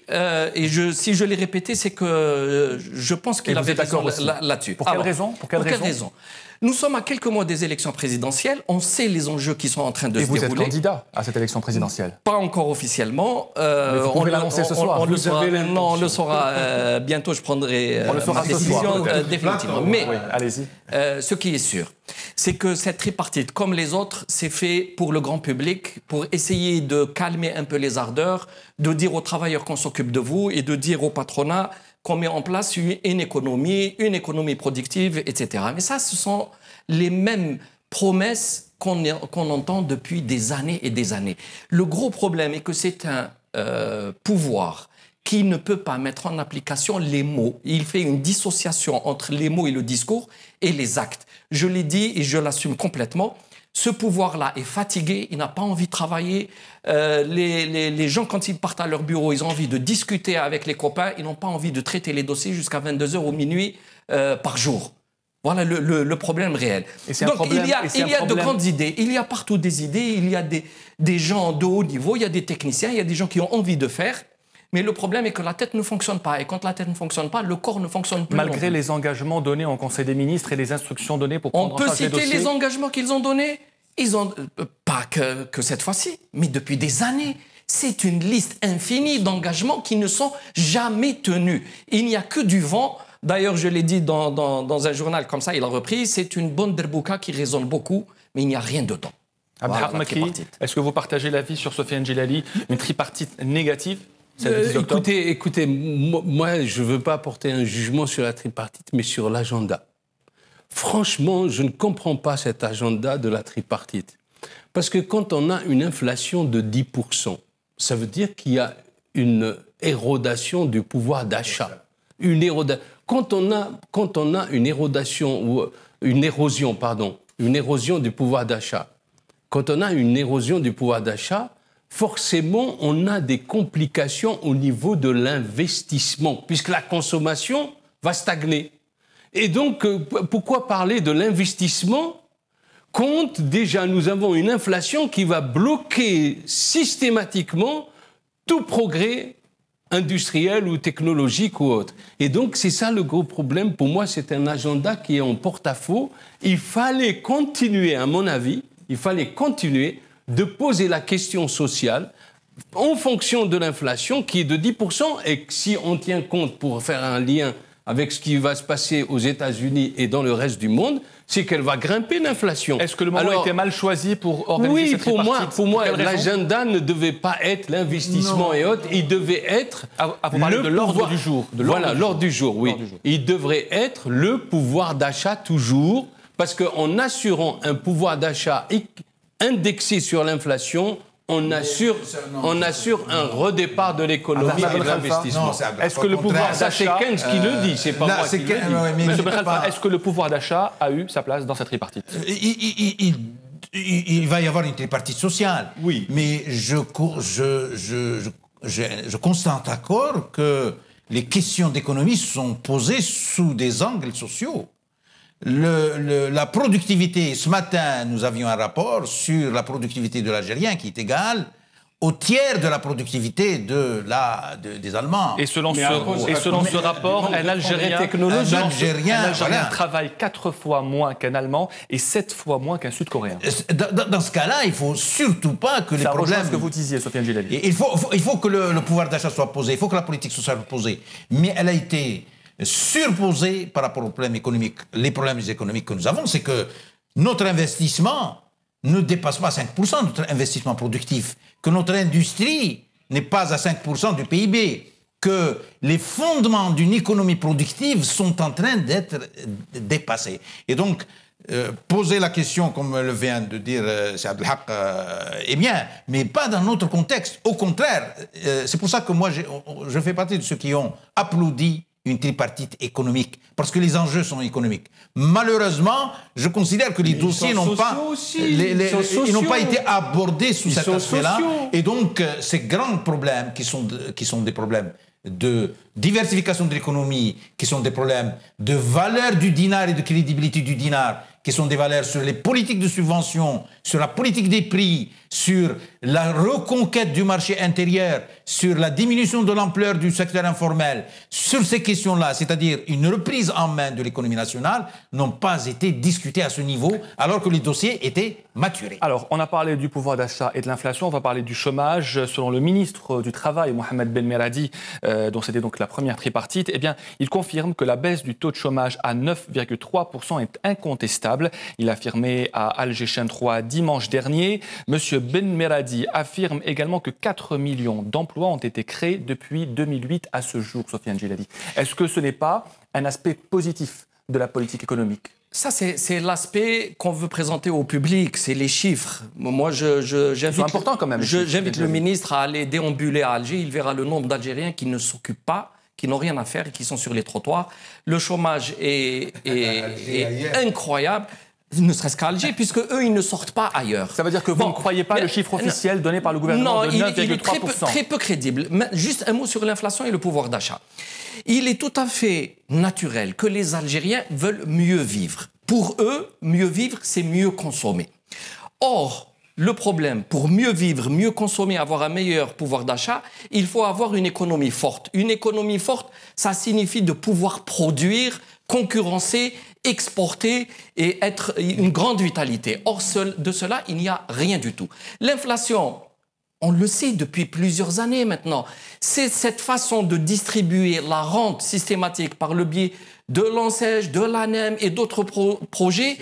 [SPEAKER 3] Et si je l'ai répété, c'est que je pense qu'il avait d'accord là-dessus.
[SPEAKER 1] Pour quelle raison? Pour quelle raison?
[SPEAKER 3] Nous sommes à quelques mois des élections présidentielles. On sait les enjeux qui sont en train de se dérouler.
[SPEAKER 1] Et vous êtes candidat à cette élection présidentielle?
[SPEAKER 3] Pas encore officiellement.
[SPEAKER 1] Vous pouvez l'annoncer ce soir.
[SPEAKER 3] On le saura bientôt. Je prendrai ma décision définitivement. Mais
[SPEAKER 1] allez-y.
[SPEAKER 3] Ce qui est sûr, c'est que cette tripartite, comme les autres, c'est fait pour le grand public, pour essayer de calmer un peu les ardeurs, de dire aux travailleurs qu'on s'occupe de vous et de dire au patronat qu'on met en place une économie productive, etc. Mais ça, ce sont les mêmes promesses qu'on entend depuis des années et des années. Le gros problème est que c'est un pouvoir qui ne peut pas mettre en application les mots. Il fait une dissociation entre les mots et le discours et les actes. Je l'ai dit et je l'assume complètement. Ce pouvoir-là est fatigué, il n'a pas envie de travailler. Les gens, quand ils partent à leur bureau, ils ont envie de discuter avec les copains. Ils n'ont pas envie de traiter les dossiers jusqu'à 22h ou minuit par jour. Voilà le problème réel. Donc il y a de grandes idées, il y a partout des idées, il y a des gens de haut niveau, il y a des techniciens, il y a des gens qui ont envie de faire, mais le problème est que la tête ne fonctionne pas. Et quand la tête ne fonctionne pas, le corps ne fonctionne plus.
[SPEAKER 1] Malgré les engagements donnés en Conseil des ministres et les instructions données pour prendre en charge les dossiers.
[SPEAKER 3] On peut citer les engagements qu'ils ont donnés, pas que cette fois-ci, mais depuis des années. C'est une liste infinie d'engagements qui ne sont jamais tenus. Il n'y a que du vent. D'ailleurs, je l'ai dit dans un journal comme ça, il a repris, c'est une bonne derbouka qui résonne beaucoup, mais il n'y a rien dedans.
[SPEAKER 1] Voilà, est-ce que vous partagez l'avis sur Sofiane Djellali, une tripartite négative
[SPEAKER 5] écoutez, moi, je ne veux pas apporter un jugement sur la tripartite, mais sur l'agenda. Franchement, je ne comprends pas cet agenda de la tripartite. Parce que quand on a une inflation de 10%, ça veut dire qu'il y a une érodation du pouvoir d'achat. Quand on a une érosion du pouvoir d'achat, quand on a une érosion du pouvoir d'achat, forcément, on a des complications au niveau de l'investissement, puisque la consommation va stagner. Et donc, pourquoi parler de l'investissement quand déjà nous avons une inflation qui va bloquer systématiquement tout progrès industriel ou technologique ou autre. Et donc, c'est ça le gros problème. Pour moi, c'est un agenda qui est en porte-à-faux. Il fallait continuer, à mon avis, de poser la question sociale en fonction de l'inflation qui est de 10%. Et si on tient compte, pour faire un lien avec ce qui va se passer aux États-Unis et dans le reste du monde, c'est qu'elle va grimper l'inflation.
[SPEAKER 1] Est-ce que le moment était mal choisi pour organiser cette tripartite ?
[SPEAKER 5] Pour moi, l'agenda ne devait pas être l'investissement et autres. Il devait être
[SPEAKER 1] vous parlez de l'ordre du jour.
[SPEAKER 5] L'ordre du jour, oui. Il devrait être le pouvoir d'achat toujours, parce qu'en assurant un pouvoir d'achat indexé sur l'inflation, on assure un redépart de l'économie et de l'investissement.
[SPEAKER 1] Est-ce que le pouvoir d'achat...
[SPEAKER 5] C'est Keynes qui le dit, c'est pas moi qui le dis.
[SPEAKER 1] Monsieur Benralfa, est-ce que le pouvoir d'achat a eu sa place dans cette tripartite ?
[SPEAKER 4] Il va y avoir une tripartite sociale.
[SPEAKER 5] Oui.
[SPEAKER 4] Mais je constate d'accord que les questions d'économie sont posées sous des angles sociaux. La productivité, ce matin, nous avions un rapport sur la productivité de l'Algérien qui est égale au tiers de la productivité des Allemands.
[SPEAKER 1] Et selon ce rapport, un Algérien travaille 4 fois moins qu'un Allemand et 7 fois moins qu'un Sud-Coréen.
[SPEAKER 4] Dans ce cas-là, il ne faut surtout pas que les problèmes...
[SPEAKER 1] Ça rejoint ce que vous disiez, Sofiane Djellali.
[SPEAKER 4] Il faut que le pouvoir d'achat soit posé, il faut que la politique sociale soit posée. Mais elle a été surposée par rapport aux problèmes économiques. Les problèmes économiques que nous avons, c'est que notre investissement ne dépasse pas 5% notre investissement productif, que notre industrie n'est pas à 5% du PIB, que les fondements d'une économie productive sont en train d'être dépassés. Et donc, poser la question, comme le vient de dire Saad Abdelhak, est bien, mais pas dans notre contexte. Au contraire, c'est pour ça que moi, je fais partie de ceux qui ont applaudi une tripartite économique, parce que les enjeux sont économiques. Malheureusement, je considère que les dossiers n'ont pas été abordés sous cet aspect-là, et donc ces grands problèmes qui sont des problèmes de diversification de l'économie, qui sont des problèmes de valeur du dinar et de crédibilité du dinar, qui sont des valeurs sur les politiques de subvention, sur la politique des prix, sur la reconquête du marché intérieur, sur la diminution de l'ampleur du secteur informel, sur ces questions-là, c'est-à-dire une reprise en main de l'économie nationale, n'ont pas été discutées à ce niveau, alors que les dossiers étaient maturés.
[SPEAKER 1] Alors, on a parlé du pouvoir d'achat et de l'inflation, on va parler du chômage. Selon le ministre du Travail, Mohamed Benmeradi, dont c'était donc la première tripartite, eh bien, il confirme que la baisse du taux de chômage à 9,3% est incontestable. Il a affirmé à Alger Chaîne 3 dimanche dernier. Monsieur Benmeradi affirme également que 4 millions d'emplois ont été créés depuis 2008 à ce jour, Sofiane Djellali. Est-ce que ce n'est pas un aspect positif de la politique économique ?
[SPEAKER 3] Ça, c'est l'aspect qu'on veut présenter au public, c'est les chiffres. Moi,
[SPEAKER 1] c'est important quand même.
[SPEAKER 3] J'invite le ministre à aller déambuler à Alger. Il verra le nombre d'Algériens qui ne s'occupent pas, qui n'ont rien à faire et qui sont sur les trottoirs. Le chômage est incroyable. ne serait-ce qu'à Alger, puisque eux, ils ne sortent pas ailleurs.
[SPEAKER 1] Ça veut dire que vous ne croyez pas le chiffre officiel donné par le gouvernement de 9,3%.
[SPEAKER 3] Il est très peu crédible. Mais juste un mot sur l'inflation et le pouvoir d'achat. Il est tout à fait naturel que les Algériens veulent mieux vivre. Pour eux, mieux vivre, c'est mieux consommer. Or, le problème, pour mieux vivre, mieux consommer, avoir un meilleur pouvoir d'achat, il faut avoir une économie forte. Une économie forte, ça signifie de pouvoir produire, concurrencer, exporter et être une grande vitalité. Or, de cela, il n'y a rien du tout. L'inflation, on le sait depuis plusieurs années maintenant, c'est cette façon de distribuer la rente systématique par le biais de l'ANSEJ, de l'ANEM et d'autres projets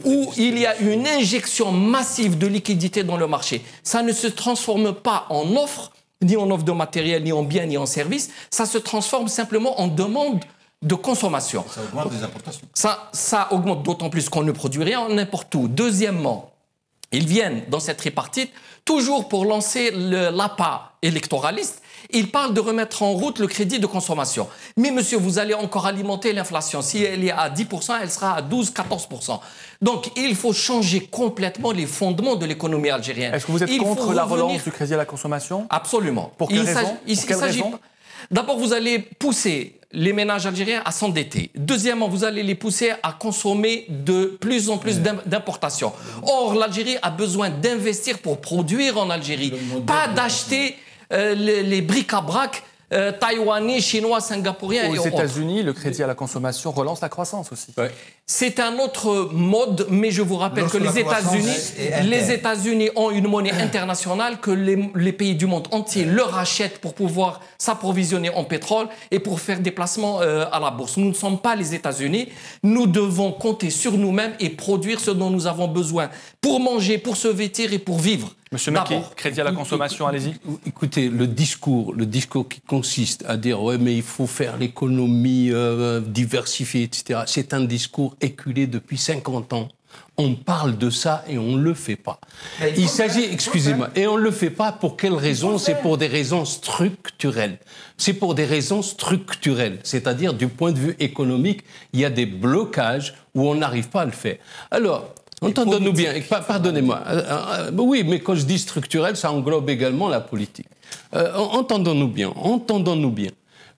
[SPEAKER 3] où il y a une injection massive de liquidités dans le marché. Ça ne se transforme pas en offre, ni en offre de matériel, ni en biens, ni en services. Ça se transforme simplement en demande de consommation.
[SPEAKER 4] Ça augmente les importations.
[SPEAKER 3] Ça augmente d'autant plus qu'on ne produit rien n'importe où. Deuxièmement, ils viennent dans cette tripartite toujours pour lancer l'appât électoraliste. Ils parlent de remettre en route le crédit de consommation. Mais monsieur, vous allez encore alimenter l'inflation. Si elle est à 10%, elle sera à 12-14%. Donc, il faut changer complètement les fondements de l'économie algérienne.
[SPEAKER 1] Est-ce que vous êtes contre la relance du crédit à la consommation?
[SPEAKER 3] Absolument.
[SPEAKER 1] Pour quelle raison?
[SPEAKER 3] D'abord, vous allez pousser les ménages algériens à s'endetter. Deuxièmement, vous allez les pousser à consommer de plus en plus d'importations. Or, l'Algérie a besoin d'investir pour produire en Algérie, pas d'acheter les bric-à-brac taïwanais, chinois, singapouriens.
[SPEAKER 1] Aux États-Unis, le crédit à la consommation relance la croissance aussi.
[SPEAKER 3] Ouais. C'est un autre mode, mais je vous rappelle que les États-Unis ont une monnaie internationale que les pays du monde entier leur achètent pour pouvoir s'approvisionner en pétrole et pour faire des placements à la bourse. Nous ne sommes pas les États-Unis. Nous devons compter sur nous-mêmes et produire ce dont nous avons besoin pour manger, pour se vêtir et pour vivre.
[SPEAKER 1] Monsieur Mekki, crédit à la consommation, allez-y.
[SPEAKER 5] Écoutez, le discours qui consiste à dire « ouais, mais il faut faire l'économie diversifiée, etc. » C'est un discours éculé depuis 50 ans. On parle de ça et on ne le fait pas. Il s'agit, excusez-moi, et on ne le fait pas pour quelles raisons? C'est pour des raisons structurelles. C'est pour des raisons structurelles. C'est-à-dire, du point de vue économique, il y a des blocages où on n'arrive pas à le faire. Alors, entendons-nous bien, pardonnez-moi. Oui, mais quand je dis structurel, ça englobe également la politique. Entendons-nous bien.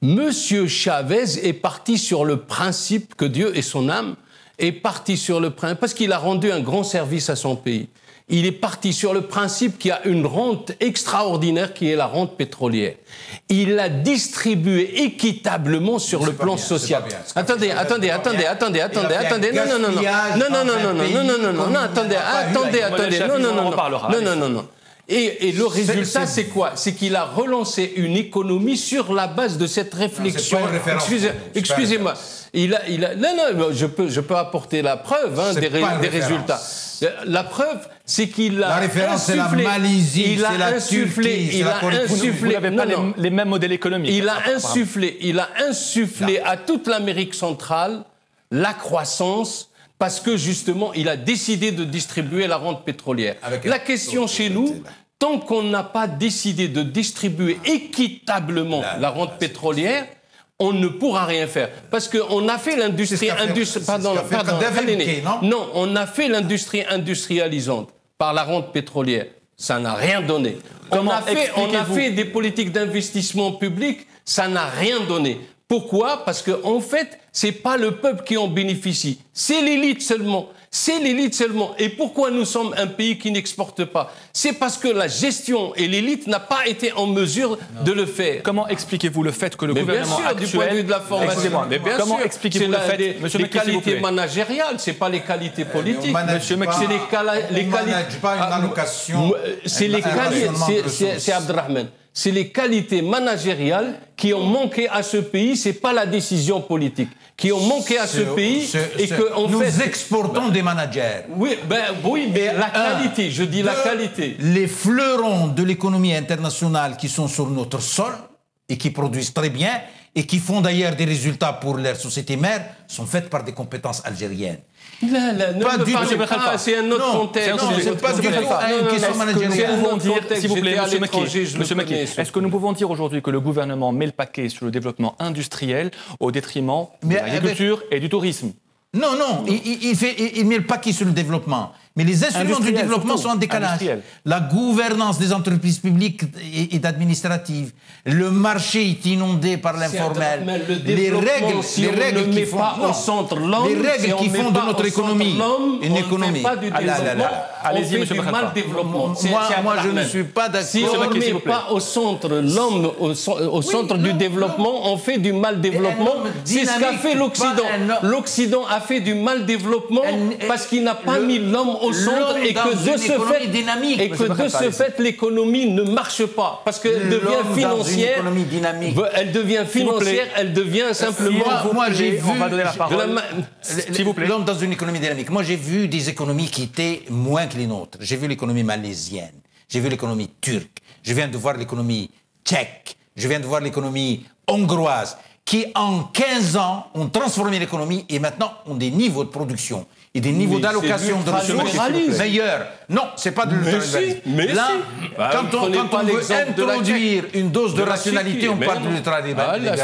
[SPEAKER 5] Monsieur Chavez est parti sur le principe que Dieu et son âme est parti sur le principe, parce qu'il a rendu un grand service à son pays. Il est parti sur le principe qu'il y a une rente extraordinaire qui est la rente pétrolière. Il l'a distribuée équitablement sur le plan social. Attendez, non. Et le résultat, c'est quoi? C'est qu'il a relancé une économie sur la base de cette réflexion. Excusez-moi. Je peux apporter la preuve des résultats. La preuve, c'est qu'il a
[SPEAKER 4] la référence, c'est la Malaisie, c'est la Turquie.
[SPEAKER 1] Vous n'avez pas les mêmes modèles économiques.
[SPEAKER 5] Il a insufflé à toute l'Amérique centrale la croissance, parce que justement, il a décidé de distribuer la rente pétrolière. La question chez nous, tant qu'on n'a pas décidé de distribuer équitablement la rente pétrolière, on ne pourra rien faire. Parce qu'on a fait l'industrie on a fait l'industrie industrialisante par la rente pétrolière. Ça n'a rien donné. On a fait des politiques d'investissement public, ça n'a rien donné. Pourquoi? Parce qu'en fait, c'est pas le peuple qui en bénéficie, c'est l'élite seulement. Et pourquoi nous sommes un pays qui n'exporte pas? C'est parce que la gestion et l'élite n'a pas été en mesure de le faire.
[SPEAKER 1] Comment expliquez-vous le fait que le gouvernement actuel...
[SPEAKER 5] du point de vue de la formation.
[SPEAKER 1] Comment expliquez-vous le fait...
[SPEAKER 5] Les qualités managériales, c'est pas les qualités politiques.
[SPEAKER 4] Monsieur Mekki, on ne manage pas une allocation.
[SPEAKER 5] C'est Abdrahman. C'est les qualités managériales qui ont manqué à ce pays, c'est pas la décision politique, qui ont manqué à ce pays et que
[SPEAKER 4] nous exportons des managers.
[SPEAKER 5] Oui, mais la qualité, je dis la qualité.
[SPEAKER 4] Les fleurons de l'économie internationale qui sont sur notre sol et qui produisent très bien et qui font d'ailleurs des résultats pour leurs sociétés mères sont faites par des compétences algériennes.
[SPEAKER 5] Pas du tout. C'est un autre contexte.
[SPEAKER 4] C'est pas du tout une question managériale.
[SPEAKER 1] S'il vous plaît, Monsieur Mekki, est-ce que nous pouvons dire aujourd'hui que le gouvernement met le paquet sur le développement industriel au détriment de l'agriculture et du tourisme?
[SPEAKER 4] Non, il met le paquet sur le développement. Mais les instruments du développement sont en décalage. La gouvernance des entreprises publiques est administrative. Le marché est inondé par l'informel.
[SPEAKER 5] Les règles qui font au centre l'homme,
[SPEAKER 4] les règles qui font de notre économie une économie.
[SPEAKER 5] On ne fait pas du développement,
[SPEAKER 1] allez-y,
[SPEAKER 5] on fait du mal-développement.
[SPEAKER 4] Moi, je ne suis pas d'accord.
[SPEAKER 5] Si on ne met pas au centre l'homme, au centre du développement, on fait du mal-développement. C'est ce qu'a fait l'Occident. L'Occident a fait du mal-développement parce qu'il n'a pas mis l'homme au centre et que de ce fait, l'économie ne marche pas parce qu'elle devient financière. Elle devient financière, elle devient simplement.
[SPEAKER 4] Moi, j'ai vu.
[SPEAKER 1] On va donner la parole. S'il vous plaît.
[SPEAKER 4] L'homme dans une économie dynamique. Moi, j'ai vu des économies qui étaient moins que les nôtres. J'ai vu l'économie malaisienne. J'ai vu l'économie turque. Je viens de voir l'économie tchèque. Je viens de voir l'économie hongroise, qui en 15 ans ont transformé l'économie et maintenant ont des niveaux de production et des niveaux d'allocation de ressources meilleurs. Non, c'est pas de l'ultralibéralisme. Là, quand on veut introduire une dose de rationalité, on parle de l'ultralibéralisme.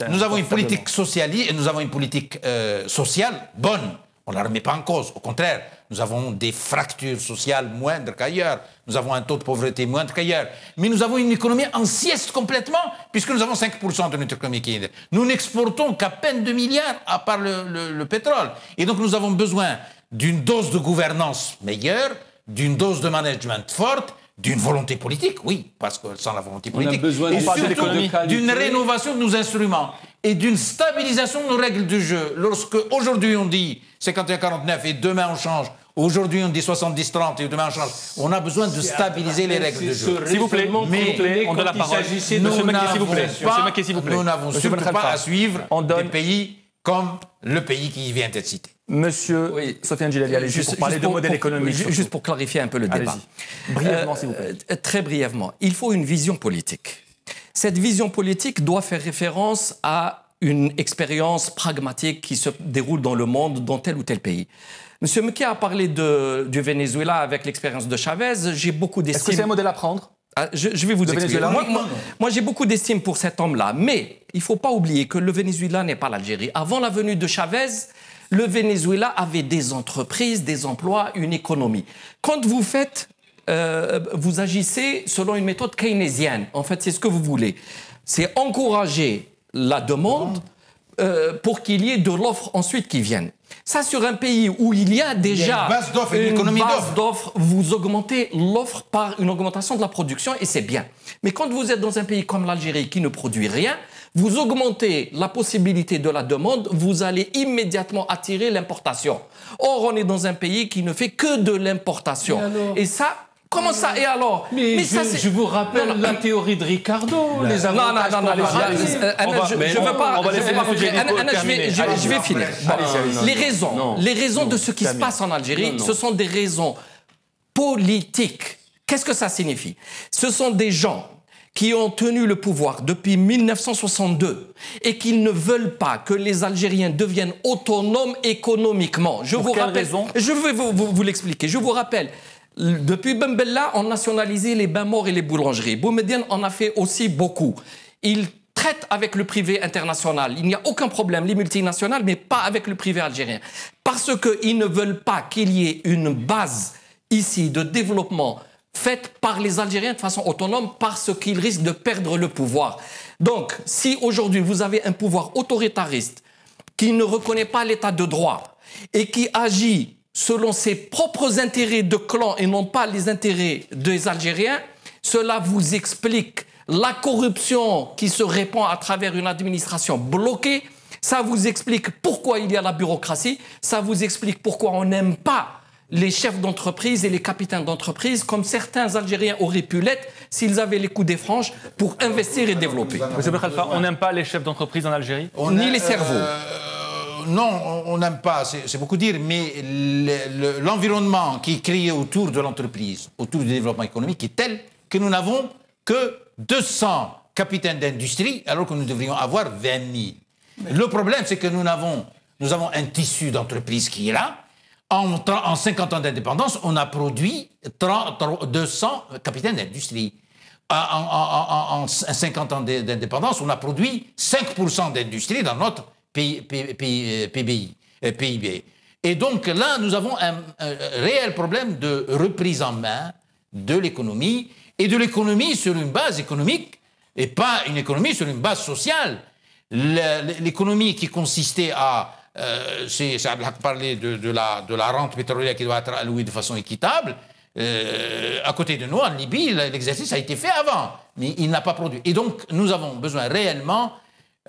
[SPEAKER 4] Nous avons une politique socialiste et nous avons une politique sociale bonne. On ne la remet pas en cause. Au contraire, nous avons des fractures sociales moindres qu'ailleurs. Nous avons un taux de pauvreté moindre qu'ailleurs. Mais nous avons une économie en sieste complètement, puisque nous avons 5% de notre économie qui est... Nous n'exportons qu'à peine 2 milliards, à part le pétrole. Et donc nous avons besoin d'une dose de gouvernance meilleure, d'une dose de management forte, d'une volonté politique, oui, parce que sans la volonté politique, et surtout d'une rénovation de nos instruments et d'une stabilisation de nos règles du jeu. Lorsque aujourd'hui on dit 51-49 et demain on change, aujourd'hui on dit 70-30 et demain on change, on a besoin de stabiliser les règles du jeu.
[SPEAKER 1] S'il vous plaît, on donne la parole.
[SPEAKER 4] Nous n'avons surtout pas à suivre des pays comme le pays qui vient d'être cité.
[SPEAKER 1] Monsieur Sofiane Djilali, allez-y pour parler de modèle économique.
[SPEAKER 3] Juste pour clarifier un peu le débat.
[SPEAKER 1] Brièvement, s'il vous plaît.
[SPEAKER 3] Très brièvement. Il faut une vision politique. Cette vision politique doit faire référence à une expérience pragmatique qui se déroule dans le monde, dans tel ou tel pays. Monsieur Mkia a parlé du Venezuela avec l'expérience de Chavez. J'ai beaucoup d'estime.
[SPEAKER 1] Est-ce que c'est un modèle à prendre ?
[SPEAKER 3] Je vais vous expliquer. Moi, j'ai beaucoup d'estime pour cet homme-là. Mais il ne faut pas oublier que le Venezuela n'est pas l'Algérie. Avant la venue de Chavez, le Venezuela avait des entreprises, des emplois, une économie. Quand vous faites, vous agissez selon une méthode keynésienne. En fait, c'est ce que vous voulez. C'est encourager la demande pour qu'il y ait de l'offre ensuite qui vienne. Ça, sur un pays où il y a déjà
[SPEAKER 4] une base
[SPEAKER 3] d'offres, vous augmentez l'offre par une augmentation de la production et c'est bien. Mais quand vous êtes dans un pays comme l'Algérie qui ne produit rien, vous augmentez la possibilité de la demande, vous allez immédiatement attirer l'importation. Or, on est dans un pays qui ne fait que de l'importation. Et ça... Comment ça? Et alors?
[SPEAKER 5] Mais je vous rappelle la théorie de Ricardo. Les avantages
[SPEAKER 3] je veux pas. Je vais finir. Les raisons de ce qui se passe en Algérie, ce sont des raisons politiques. Qu'est-ce que ça signifie? Ce sont des gens qui ont tenu le pouvoir depuis 1962 et qui ne veulent pas que les Algériens deviennent autonomes économiquement. Je vais vous l'expliquer. Je vous rappelle. Depuis Ben Bella, on nationalisé les bains morts et les boulangeries. Boumediene en a fait aussi beaucoup. Il traite avec le privé international. Il n'y a aucun problème, les multinationales, mais pas avec le privé algérien. Parce qu'ils ne veulent pas qu'il y ait une base ici de développement faite par les Algériens de façon autonome parce qu'ils risquent de perdre le pouvoir. Donc, si aujourd'hui vous avez un pouvoir autoritariste qui ne reconnaît pas l'état de droit et qui agit selon ses propres intérêts de clan et non pas les intérêts des Algériens, cela vous explique la corruption qui se répand à travers une administration bloquée. Ça vous explique pourquoi il y a la bureaucratie. Ça vous explique pourquoi on n'aime pas les chefs d'entreprise et les capitaines d'entreprise comme certains Algériens auraient pu l'être s'ils avaient les coups des franges pour investir et développer.
[SPEAKER 1] Monsieur Bekhalfa, on n'aime pas les chefs d'entreprise en Algérie?
[SPEAKER 3] Ni les cerveaux.
[SPEAKER 4] Non, on n'aime pas, c'est beaucoup dire, mais l'environnement qui est créé autour de l'entreprise, autour du développement économique, est tel que nous n'avons que 200 capitaines d'industrie, alors que nous devrions avoir 20 000. Le problème, c'est que nous avons un tissu d'entreprise qui est là. En 50 ans d'indépendance, on a produit 200 capitaines d'industrie. En 50 ans d'indépendance, on a produit 5% d'industrie dans notre PIB. Et donc là, nous avons un réel problème de reprise en main de l'économie, et de l'économie sur une base économique, et pas une économie sur une base sociale. L'économie qui consistait à... ça a parlé de la rente pétrolière qui doit être allouée de façon équitable. À côté de nous, en Libye, l'exercice a été fait avant, mais il n'a pas produit. Et donc, nous avons besoin réellement,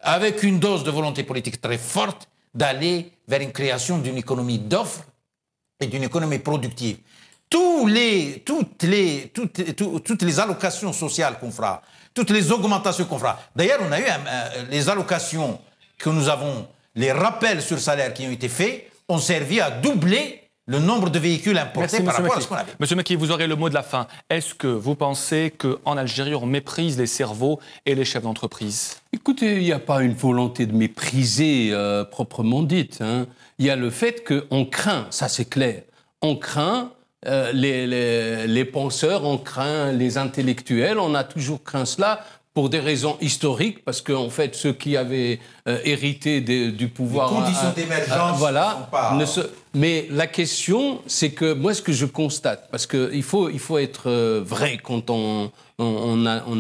[SPEAKER 4] avec une dose de volonté politique très forte, d'aller vers une création d'une économie d'offres et d'une économie productive. Toutes les allocations sociales qu'on fera, toutes les augmentations qu'on fera. D'ailleurs, on a eu les allocations que nous avons, les rappels sur salaire qui ont été faits, ont servi à doubler le nombre de véhicules importés par rapport à ce qu'on avait.
[SPEAKER 1] Monsieur Mekki, vous aurez le mot de la fin. Est-ce que vous pensez qu'en Algérie, on méprise les cerveaux et les chefs d'entreprise?
[SPEAKER 5] Écoutez, il n'y a pas une volonté de mépriser proprement dite. Hein. Il y a le fait qu'on craint, ça c'est clair, on craint les penseurs, on craint les intellectuels, on a toujours craint cela pour des raisons historiques, parce qu'en fait, ceux qui avaient hérité du pouvoir...
[SPEAKER 4] Les conditions d'émergence
[SPEAKER 5] voilà,
[SPEAKER 4] ne sont pas...
[SPEAKER 5] Mais la question, c'est que moi, ce que je constate, parce qu'il faut être vrai quand on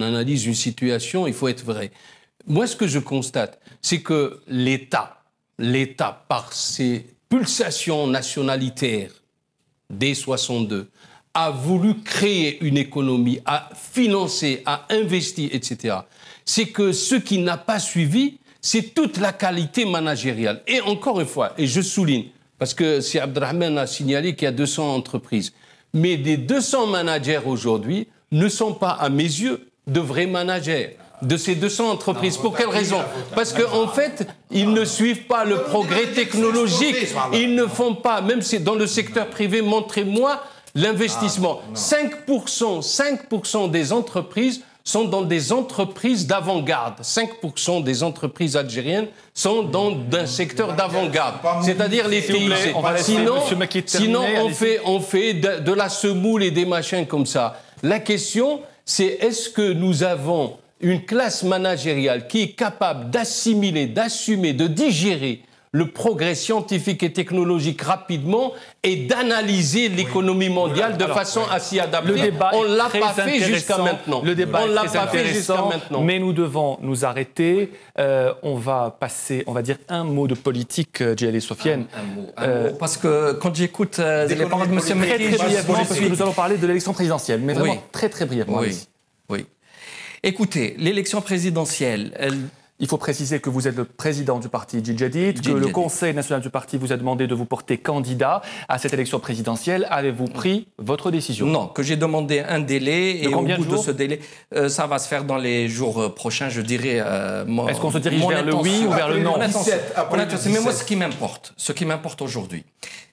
[SPEAKER 5] analyse une situation, il faut être vrai. Moi, ce que je constate, c'est que l'État, par ses pulsations nationalitaires dès 62, a voulu créer une économie, a financé, a investi, etc. C'est que ce qui n'a pas suivi, c'est toute la qualité managériale. Et encore une fois, et je souligne, parce que si Abdelrahman a signalé qu'il y a 200 entreprises, mais des 200 managers aujourd'hui ne sont pas, à mes yeux, de vrais managers de ces 200 entreprises. Pour quelle raison? Parce qu'en fait, ils ne suivent pas le progrès technologique. Ils ne font pas, même si dans le secteur privé, montrez-moi l'investissement. 5% des entreprises sont dans des entreprises d'avant-garde. 5% des entreprises algériennes sont dans un secteur d'avant-garde. C'est-à-dire les TIC. Sinon on fait de la semoule et des machins comme ça. La question, c'est est-ce que nous avons une classe managériale qui est capable d'assimiler, d'assumer, de digérer le progrès scientifique et technologique rapidement et d'analyser l'économie mondiale de façon à s'y adapter. On ne l'a pas fait jusqu'à maintenant.
[SPEAKER 1] Le débat est très intéressant, mais nous devons nous arrêter. On va passer, on va dire un mot de politique, Djellali Sofiane.
[SPEAKER 3] Un mot, parce que quand j'écoute les paroles de M. Mekki...
[SPEAKER 1] Très brièvement, parce que nous allons parler de l'élection présidentielle, mais vraiment très brièvement.
[SPEAKER 3] Oui. Écoutez, l'élection présidentielle...
[SPEAKER 1] Il faut préciser que vous êtes le président du parti Jil Jadid, que le Conseil national du parti vous a demandé de vous porter candidat à cette élection présidentielle. Avez-vous pris votre décision?
[SPEAKER 3] Non, que j'ai demandé un délai et au bout de ce délai, ça va se faire dans les jours prochains, je dirais.
[SPEAKER 1] Est-ce qu'on se dirige vers le oui ou vers le non?
[SPEAKER 3] Mais moi, ce qui m'importe aujourd'hui,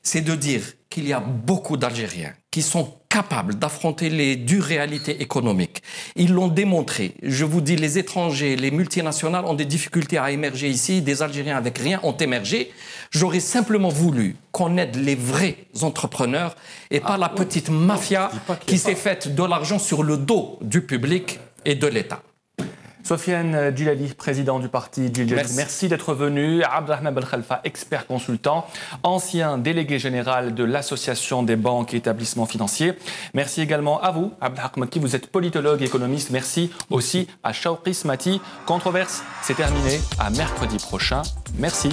[SPEAKER 3] c'est de dire qu'il y a beaucoup d'Algériens qui sont capables d'affronter les dures réalités économiques. Ils l'ont démontré. Je vous dis, les étrangers, les multinationales ont des difficultés à émerger ici. Des Algériens avec rien ont émergé. J'aurais simplement voulu qu'on aide les vrais entrepreneurs et pas la petite mafia qui s'est faite de l'argent sur le dos du public et de l'État.
[SPEAKER 1] Sofiane Djellali, président du parti Jil Jadid, merci d'être venu. Abdelrahman Belkhalfa, expert consultant, ancien délégué général de l'Association des banques et établissements financiers. Merci également à vous, Abdelhak Mekki, vous êtes politologue et économiste. Merci aussi à Chawqi Smati. Controverse, c'est terminé. À mercredi prochain. Merci.